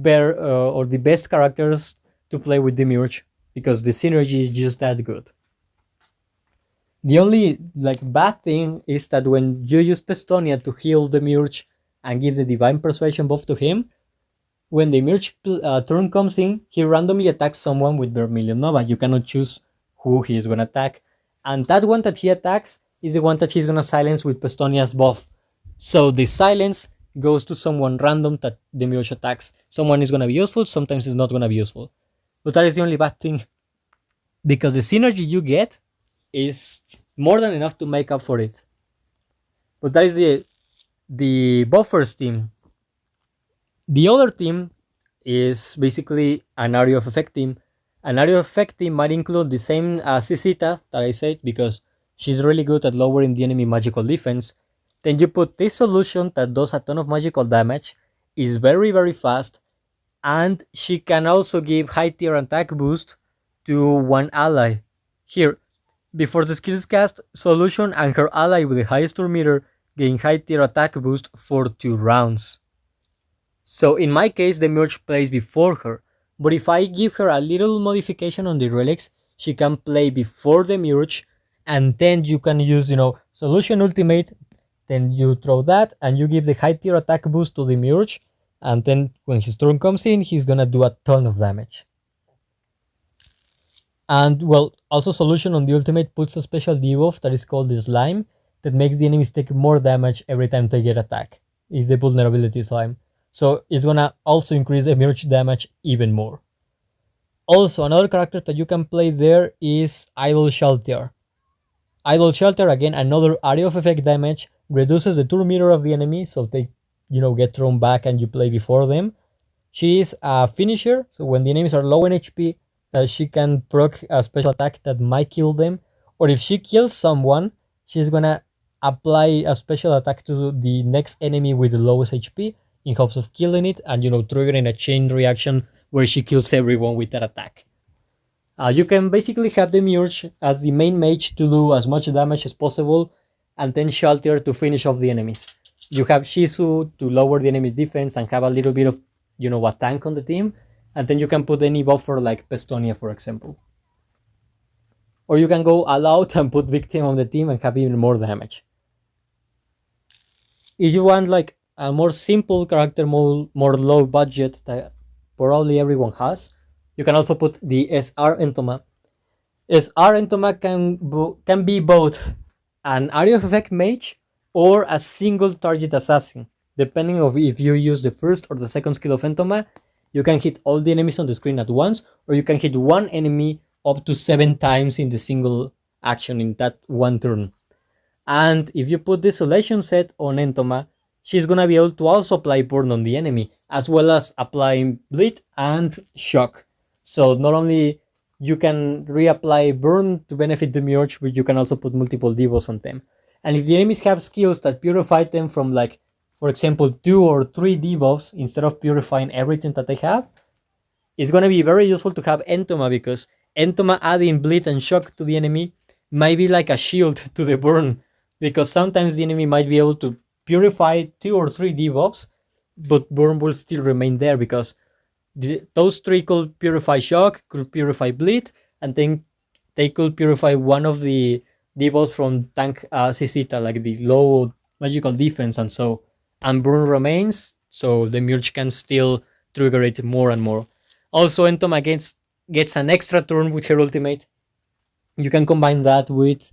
or the best characters to play with Demiurge because the synergy is just that good. The only bad thing is that when you use Pestonia to heal Demiurge and give the divine persuasion buff to him, when the Demiurge turn comes in, he randomly attacks someone with Vermilion Nova. You cannot choose who he is gonna attack, and that one that he attacks is the one that he's gonna silence with Pestonia's buff. So the silence goes to someone random that the Demiurge attacks. Someone is gonna be useful, sometimes it's not gonna be useful. But that is the only bad thing, because the synergy you get is more than enough to make up for it. But that is the buffers team. The other team is basically an area of effect team. An area of effect team might include the same Cicita that I said, because she's really good at lowering the enemy magical defense. Then you put this solution that does a ton of magical damage, is very very fast, and she can also give high tier attack boost to one ally. Here, before the skills cast, Solution and her ally with the highest turn meter gain high tier attack boost for 2 rounds. So in my case, the Merge plays before her, but if I give her a little modification on the relics, she can play before the Merge, and then you can use, Solution Ultimate, then you throw that, and you give the high tier attack boost to the Merge, and then when his turn comes in, he's gonna do a ton of damage. And well, also Solution on the ultimate puts a special debuff that is called the Slime, that makes the enemies take more damage every time they get attacked. It's the vulnerability slime. So it's gonna also increase emerge damage even more. Also, another character that you can play there is Idle Shelter. Idle Shelter, again, another area of effect damage, reduces the turn meter of the enemy, so they get thrown back and you play before them. She is a finisher, so when the enemies are low in HP, she can proc a special attack that might kill them, or if she kills someone, she's gonna apply a special attack to the next enemy with the lowest HP in hopes of killing it, and triggering a chain reaction where she kills everyone with that attack. You can basically have the Demiurge as the main mage to do as much damage as possible, and then Shelter to finish off the enemies. You have Shizu to lower the enemy's defense and have a little bit of a tank on the team, and then you can put any buffer like Pestonia, for example. Or you can go all out and put Victim on the team and have even more damage. If you want a more simple character, more low budget that probably everyone has, you can also put the SR Entoma. SR Entoma can be both an area of effect mage or a single target assassin. Depending on if you use the first or the second skill of Entoma, you can hit all the enemies on the screen at once, or you can hit one enemy up to 7 times in the single action in that one turn. And if you put Desolation set on Entoma, she's gonna be able to also apply burn on the enemy, as well as applying bleed and shock. So not only you can reapply burn to benefit the Demiurge, but you can also put multiple debuffs on them. And if the enemies have skills that purify them from for example, 2 or 3 debuffs instead of purifying everything that they have, it's gonna be very useful to have Entoma, because Entoma adding bleed and shock to the enemy might be like a shield to the burn, because sometimes the enemy might be able to purify 2 or 3 debuffs, but burn will still remain there, because those 3 could purify shock, could purify bleed, and then they could purify one of the debuffs from tank Cicita, like the low magical defense, and burn remains, so the Demiurge can still trigger it more and more. Also, Entoma gets an extra turn with her ultimate. You can combine that with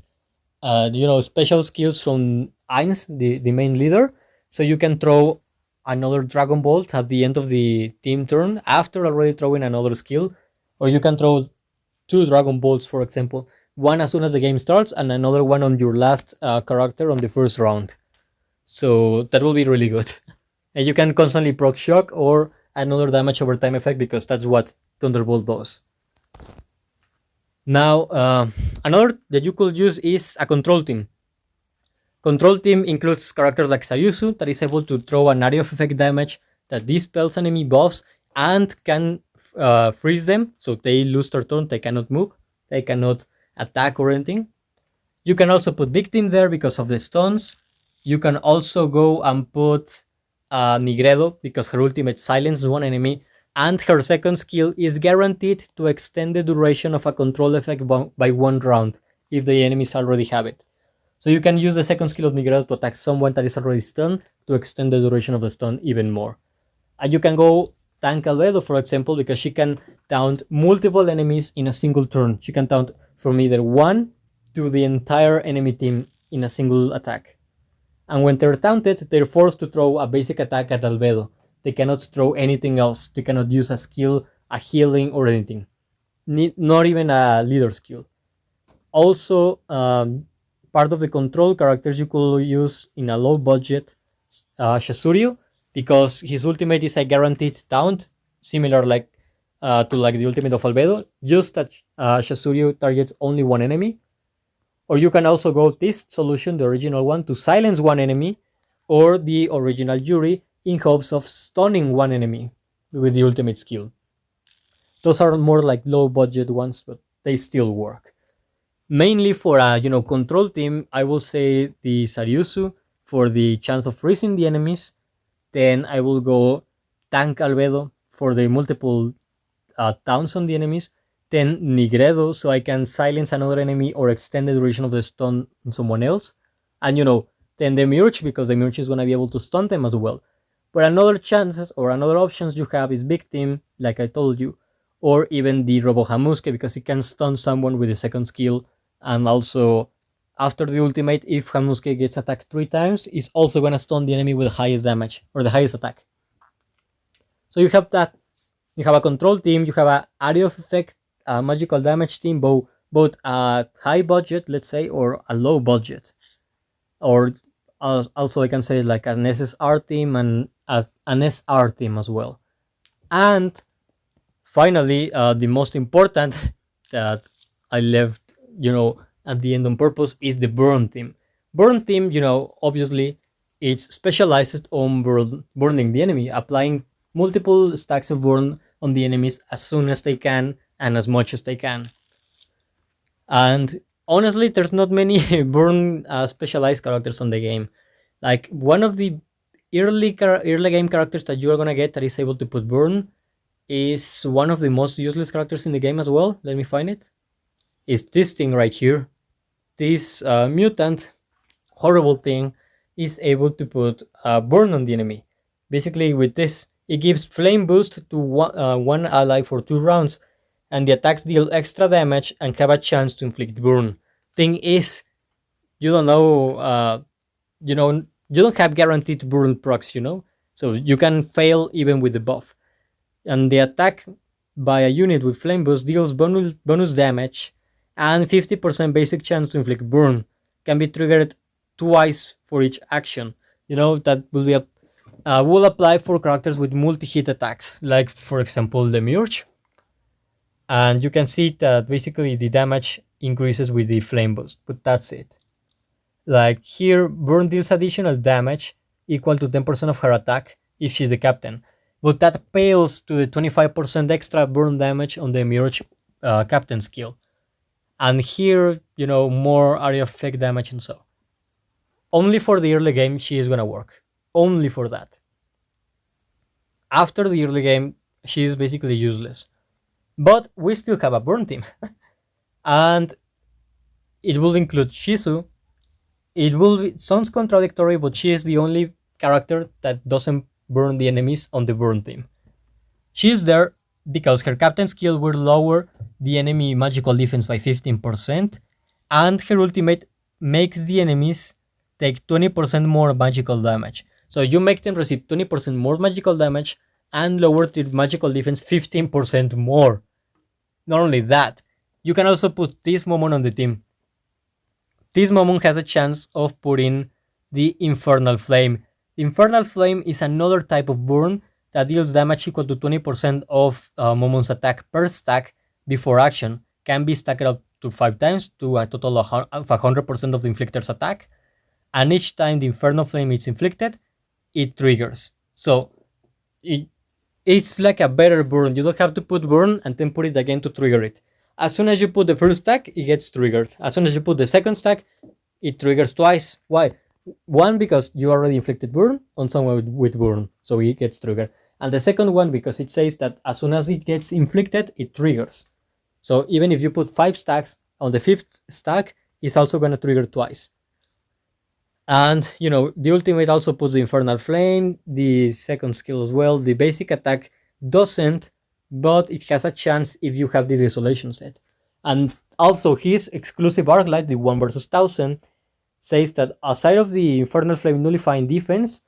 special skills from Ainz, the main leader. So you can throw another Dragon Bolt at the end of the team turn after already throwing another skill, or you can throw two Dragon Bolts, for example, one as soon as the game starts and another one on your last character on the first round. So that will be really good. And you can constantly proc shock or another damage over time effect because that's what Thunderbolt does. Now, another that you could use is a control team. Control team includes characters like Sayusu that is able to throw an area of effect damage that dispels enemy buffs and can freeze them, so they lose their turn, they cannot move, they cannot attack or anything. You can also put Victim there because of the stuns. You can also go and put Nigredo because her ultimate silences one enemy, and her second skill is guaranteed to extend the duration of a control effect by 1 round if the enemies already have it. So you can use the second skill of Nigredo to attack someone that is already stunned to extend the duration of the stun even more. And you can go tank Albedo, for example, because she can taunt multiple enemies in a single turn. She can taunt from either one to the entire enemy team in a single attack. And when they're taunted, they're forced to throw a basic attack at Albedo. They cannot throw anything else. They cannot use a skill, a healing, or anything. Not even a leader skill. Also, part of the control characters you could use in a low budget Shasuryu, because his ultimate is a guaranteed taunt, similar like to like the ultimate of Albedo, just that Shasuryu targets only one enemy. Or you can also go this solution, the original one, to silence one enemy, or the original Yuri in hopes of stunning one enemy with the ultimate skill. Those are more like low budget ones, but they still work. Mainly for a control team, I will say the Saryusu for the chance of freezing the enemies. Then I will go tank Albedo for the multiple taunts on the enemies. Then Nigredo so I can silence another enemy or extend the duration of the stun on someone else. And then Demiurge because Demiurge is gonna be able to stun them as well. But another chances or another options you have is Victim, like I told you, or even the Robohamuske because it can stun someone with the second skill, and also after the ultimate, if Hamuske gets attacked 3 times, it's also gonna stun the enemy with the highest damage or the highest attack. So you have that. You have a control team, you have a area of effect, a magical damage team, both a high budget, let's say, or a low budget. Or also I can say like an SSR team and an SR team as well. And finally, the most important that I left, at the end on purpose is the burn team. Burn team, obviously, it's specialized on burning the enemy, applying multiple stacks of burn on the enemies as soon as they can and as much as they can. And honestly, there's not many burn specialized characters on the game. Like one of the early game characters that you are gonna get that is able to put burn is one of the most useless characters in the game as well. Let me find it. It's this thing right here. This mutant, horrible thing, is able to put burn on the enemy. Basically, with this, it gives flame boost to one ally for 2 rounds, and the attacks deal extra damage and have a chance to inflict burn. Thing is, you don't know, you don't have guaranteed burn procs, so you can fail even with the buff. And the attack by a unit with flame boost deals bonus damage and 50% basic chance to inflict burn. Can be triggered twice for each action. That will apply for characters with multi-hit attacks, like for example Demiurge. And you can see that basically the damage increases with the flame boost, but that's it. Like here, burn deals additional damage equal to 10% of her attack if she's the captain, but that pales to the 25% extra burn damage on the Demiurge captain skill. And here, more area of effect damage and so. Only for the early game, she is gonna work. Only for that. After the early game, she is basically useless. But we still have a burn team. And it will include Shizu. Sounds contradictory, but she is the only character that doesn't burn the enemies on the burn team. She is there because her captain skill will lower the enemy magical defense by 15%, and her ultimate makes the enemies take 20% more magical damage. So you make them receive 20% more magical damage and lower their magical defense 15% more. Not only that, you can also put this Momon on the team. This Momon has a chance of putting the Infernal Flame. The Infernal Flame is another type of burn that deals damage equal to 20% of Momon's attack per stack before action. Can be stacked up to 5 times to a total of 100% of the inflictor's attack. And each time the Infernal Flame is inflicted, it triggers. So it's like a better burn. You don't have to put burn and then put it again to trigger it. As soon as you put the first stack, it gets triggered. As soon as you put the second stack, it triggers twice. Why? One, because you already inflicted burn on someone with burn, so it gets triggered. And the second one, because it says that as soon as it gets inflicted, it triggers. So even if you put 5 stacks, on the 5th stack, it's also going to trigger twice. And, the ultimate also puts the Infernal Flame, the second skill as well. The basic attack doesn't, but it has a chance if you have the Desolation set. And also his exclusive Arclight, the 1 versus 1000, says that aside of the Infernal Flame nullifying defense,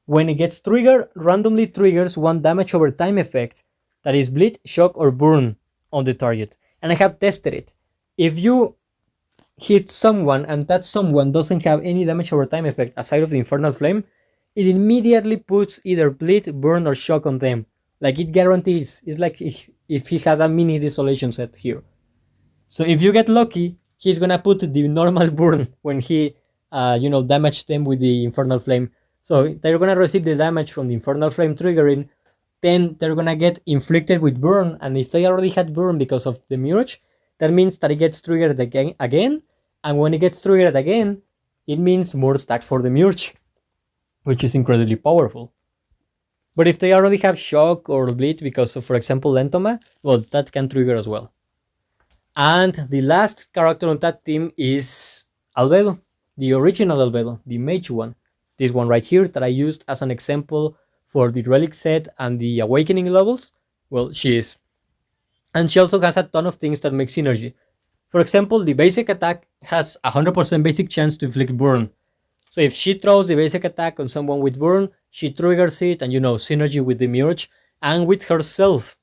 when it gets triggered, randomly triggers 1 damage over time effect that is bleed, shock, or burn on the target. And I have tested it. If you hit someone and that someone doesn't have any damage over time effect aside of the Infernal Flame, it immediately puts either bleed, burn, or shock on them. Like, it guarantees. It's like if he had a mini Desolation set here. So if you get lucky, he's gonna put the normal burn when he damage them with the Infernal Flame. So they're gonna receive the damage from the Infernal Flame triggering, then they're gonna get inflicted with burn, and if they already had burn because of the Demiurge, that means that it gets triggered again, and when it gets triggered again, it means more stacks for the Demiurge, which is incredibly powerful. But if they already have shock or bleed because of, for example, Lentoma, well, that can trigger as well. And the last character on that team is Albedo, the original Albedo, the mage one. This one right here that I used as an example for the relic set and the awakening levels. Well, she is. And she also has a ton of things that make synergy. For example, the basic attack has 100% basic chance to inflict burn. So if she throws the basic attack on someone with burn, she triggers it, and synergy with the Demiurge and with herself.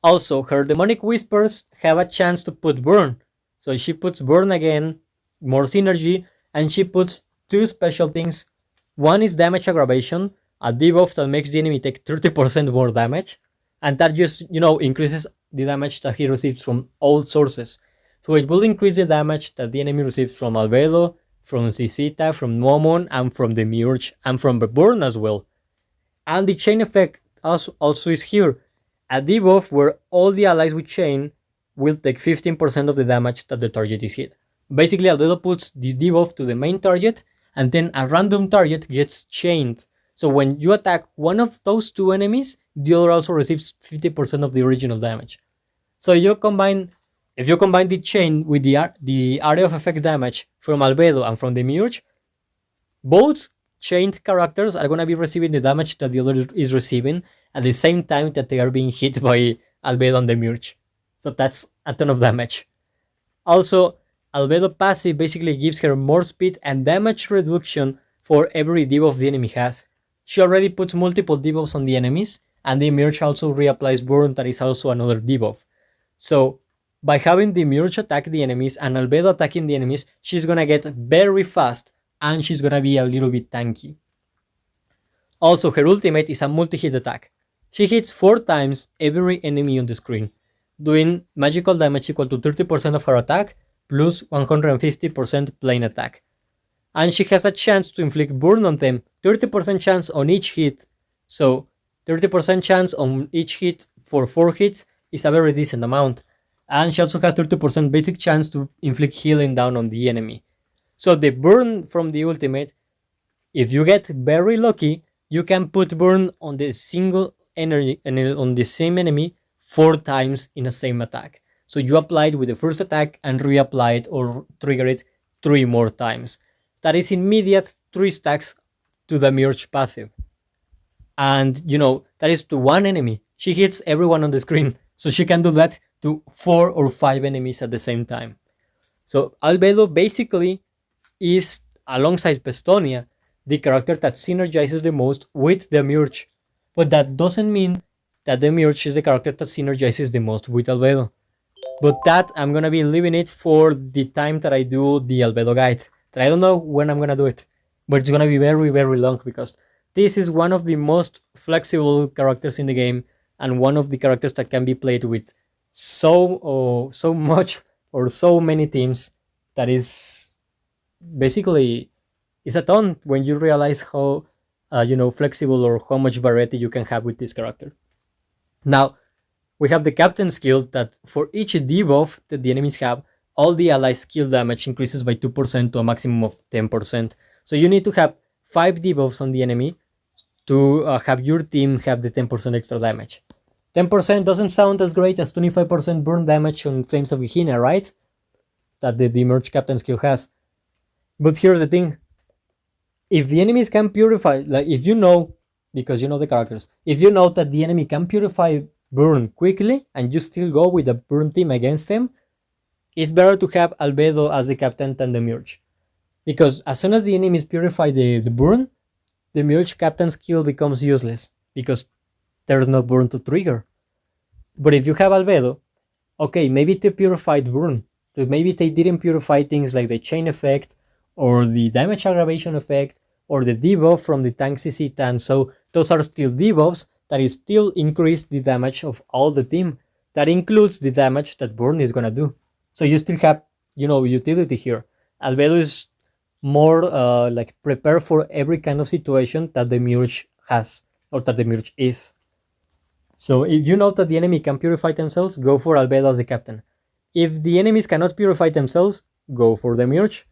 Also, her demonic whispers have a chance to put burn. So she puts burn again, more synergy, and she puts 2 special things. One is damage aggravation, a debuff that makes the enemy take 30% more damage, and that just, increases the damage that he receives from all sources. So it will increase the damage that the enemy receives from Albedo, from Zizita, from Momon, and from the Demiurge, and from the burn as well. And the chain effect also is here. A debuff where all the allies with chain will take 15% of the damage that the target is hit. Basically, Albedo puts the debuff to the main target, and then a random target gets chained. So when you attack one of those 2 enemies, the other also receives 50% of the original damage. So if you combine the chain with the area of effect damage from Albedo and from the Demiurge, both chained characters are going to be receiving the damage that the other is receiving at the same time that they are being hit by Albedo and the Demiurge. So that's a ton of damage. Also, Albedo passive basically gives her more speed and damage reduction for every debuff the enemy has. She already puts multiple debuffs on the enemies, and the Demiurge also reapplies burn, that is also another debuff. So by having the Demiurge attack the enemies and Albedo attacking the enemies, she's gonna get very fast, and she's gonna be a little bit tanky. Also, her ultimate is a multi-hit attack. She hits 4 times every enemy on the screen, doing magical damage equal to 30% of her attack, plus 150% plain attack. And she has a chance to inflict burn on them, 30% chance on each hit. So 30% chance on each hit for 4 hits is a very decent amount. And she also has 30% basic chance to inflict healing down on the enemy. So the burn from the ultimate, if you get very lucky, you can put burn on the single energy on the same enemy 4 times in the same attack. So you apply it with the first attack and reapply it or trigger it 3 more times. That is immediate 3 stacks to the Demiurge passive. And that is to 1 enemy. She hits everyone on the screen, so she can do that to 4 or 5 enemies at the same time. So Albedo basically is, alongside Pestonia, the character that synergizes the most with Demiurge. But that doesn't mean that Demiurge is the character that synergizes the most with Albedo. But that I'm gonna be leaving it for the time that I do the Albedo guide. That I don't know when I'm gonna do it, but it's gonna be very, very long because this is one of the most flexible characters in the game and one of the characters that can be played with so much or so many teams that is basically it's a ton when you realize how flexible or how much variety you can have with this character. Now we have the captain skill that for each debuff that the enemies have, all the allies skill damage increases by 2% to a maximum of 10%. So you need to have 5 debuffs on the enemy to have your team have the 10% extra damage. 10% doesn't sound as great as 25% burn damage on Flames of Gehenna, right? That the Demiurge captain skill has. But here's the thing. If the enemies can purify, like if you know, because you know the characters, if you know that the enemy can purify burn quickly and you still go with a burn team against them, it's better to have Albedo as the captain than Demiurge. Because as soon as the enemies purify the burn, the Demiurge captain skill becomes useless because there's no burn to trigger. But if you have Albedo, okay, maybe they purified burn. So maybe they didn't purify things like the chain effect or the damage aggravation effect or the debuff from the tank CC tan. So those are still debuffs that is still increase the damage of all the team. That includes the damage that burn is gonna do. So you still have, utility here. Albedo is more like prepared for every kind of situation that the Demiurge has or that the Demiurge is. So if you know that the enemy can purify themselves, go for Albedo as the captain. If the enemies cannot purify themselves, go for the Demiurge.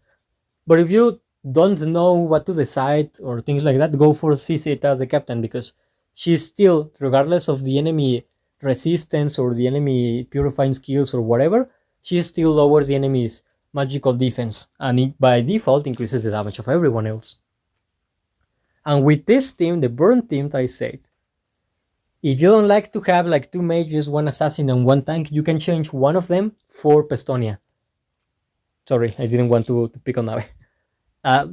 But if you don't know what to decide or things like that, go for Cizeta as the captain because she's still, regardless of the enemy resistance or the enemy purifying skills or whatever, she still lowers the enemy's magical defense and it, by default increases the damage of everyone else. And with this team, the burn team that I said, if you don't like to have like 2 mages, 1 assassin and 1 tank, you can change one of them for Pestonia. Sorry, I didn't want to pick on Nave.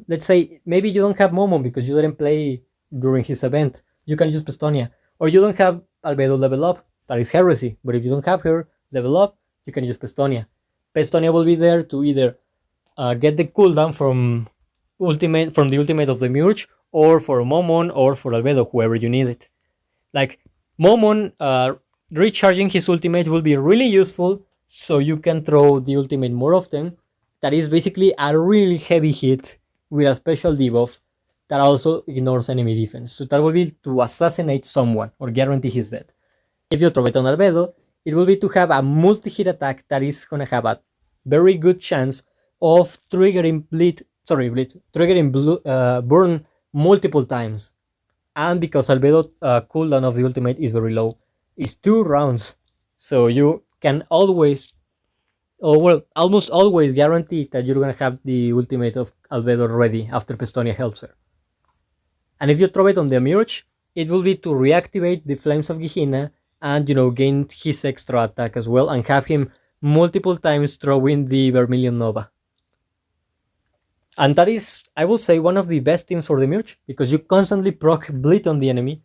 Let's say maybe you don't have Momo because you didn't play during his event. You can use Pestonia. Or you don't have Albedo level up. That is heresy. But if you don't have her level up, you can use Pestonia. Pestonia will be there to either get the cooldown from the ultimate of the Demiurge, or for Momon, or for Albedo, whoever you need it. Like Momon recharging his ultimate will be really useful, so you can throw the ultimate more often. That is basically a really heavy hit with a special debuff that also ignores enemy defense. So that will be to assassinate someone or guarantee his death. If you throw it on Albedo, it will be to have a multi-hit attack that is gonna have a very good chance of triggering burn multiple times. And because Albedo cooldown of the ultimate is very low, it's 2 rounds. So you can almost always guarantee that you're gonna have the ultimate of Albedo ready after Pestonia helps her. And if you throw it on the Demiurge, it will be to reactivate the Flames of Gehenna and gain his extra attack as well and have him multiple times throwing the Vermilion Nova. And that is, I will say, one of the best teams for the Demiurge because you constantly proc bleed on the enemy.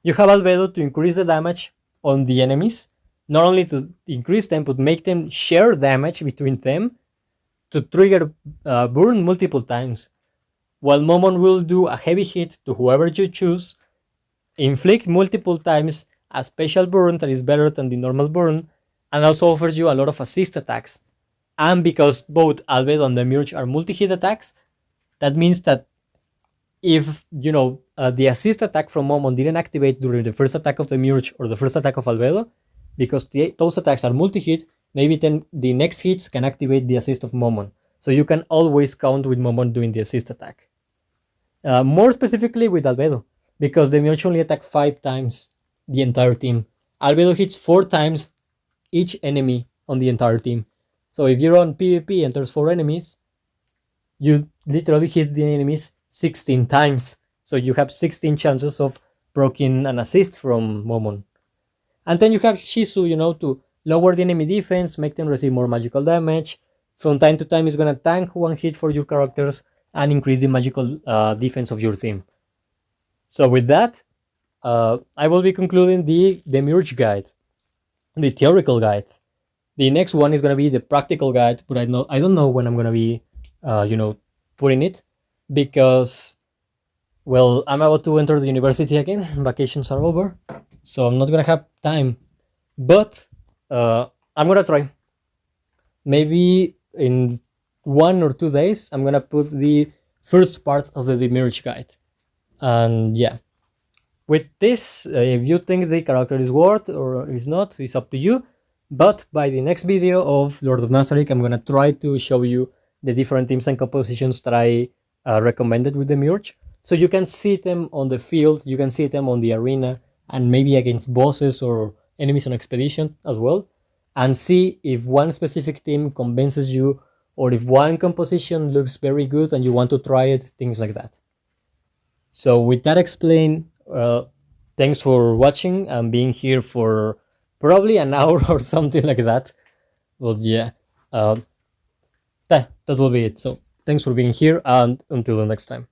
You have Albedo to increase the damage on the enemies, not only to increase them, but make them share damage between them to trigger burn multiple times. While Momon will do a heavy hit to whoever you choose, inflict multiple times a special burn that is better than the normal burn, and also offers you a lot of assist attacks. And because both Albedo and Demiurge are multi-hit attacks, that means that if the assist attack from Momon didn't activate during the first attack of Demiurge or the first attack of Albedo, because those attacks are multi-hit, maybe then the next hits can activate the assist of Momon. So you can always count with Momon doing the assist attack. More specifically with Albedo, because Demiurge only attack 5 times the entire team. Albedo hits 4 times each enemy on the entire team. So if you're on PvP and there's 4 enemies, you literally hit the enemies 16 times. So you have 16 chances of proccing an assist from Momon. And then you have Shizu, to lower the enemy defense, make them receive more magical damage. From time to time, it's gonna tank 1 hit for your characters. and increase the magical defense of your team. So with that, I will be concluding the Demiurge guide, the theoretical guide. The next one is gonna be the practical guide, but I don't know when I'm gonna be, putting it, because well, I'm about to enter the university again. Vacations are over, so I'm not gonna have time. But I'm gonna try. Maybe in 1 or 2 days, I'm gonna put the first part of the Demiurge guide. And yeah, with this, if you think the character is worth or is not, it's up to you. But by the next video of Lord of Nazarick, I'm gonna try to show you the different teams and compositions that I recommended with the Demiurge. So you can see them on the field, you can see them on the arena, and maybe against bosses or enemies on expedition as well. And see if one specific team convinces you, or if one composition looks very good and you want to try it, things like that. So with that explained, thanks for watching and being here for probably an hour or something like that. But yeah, that will be it. So thanks for being here, and until the next time.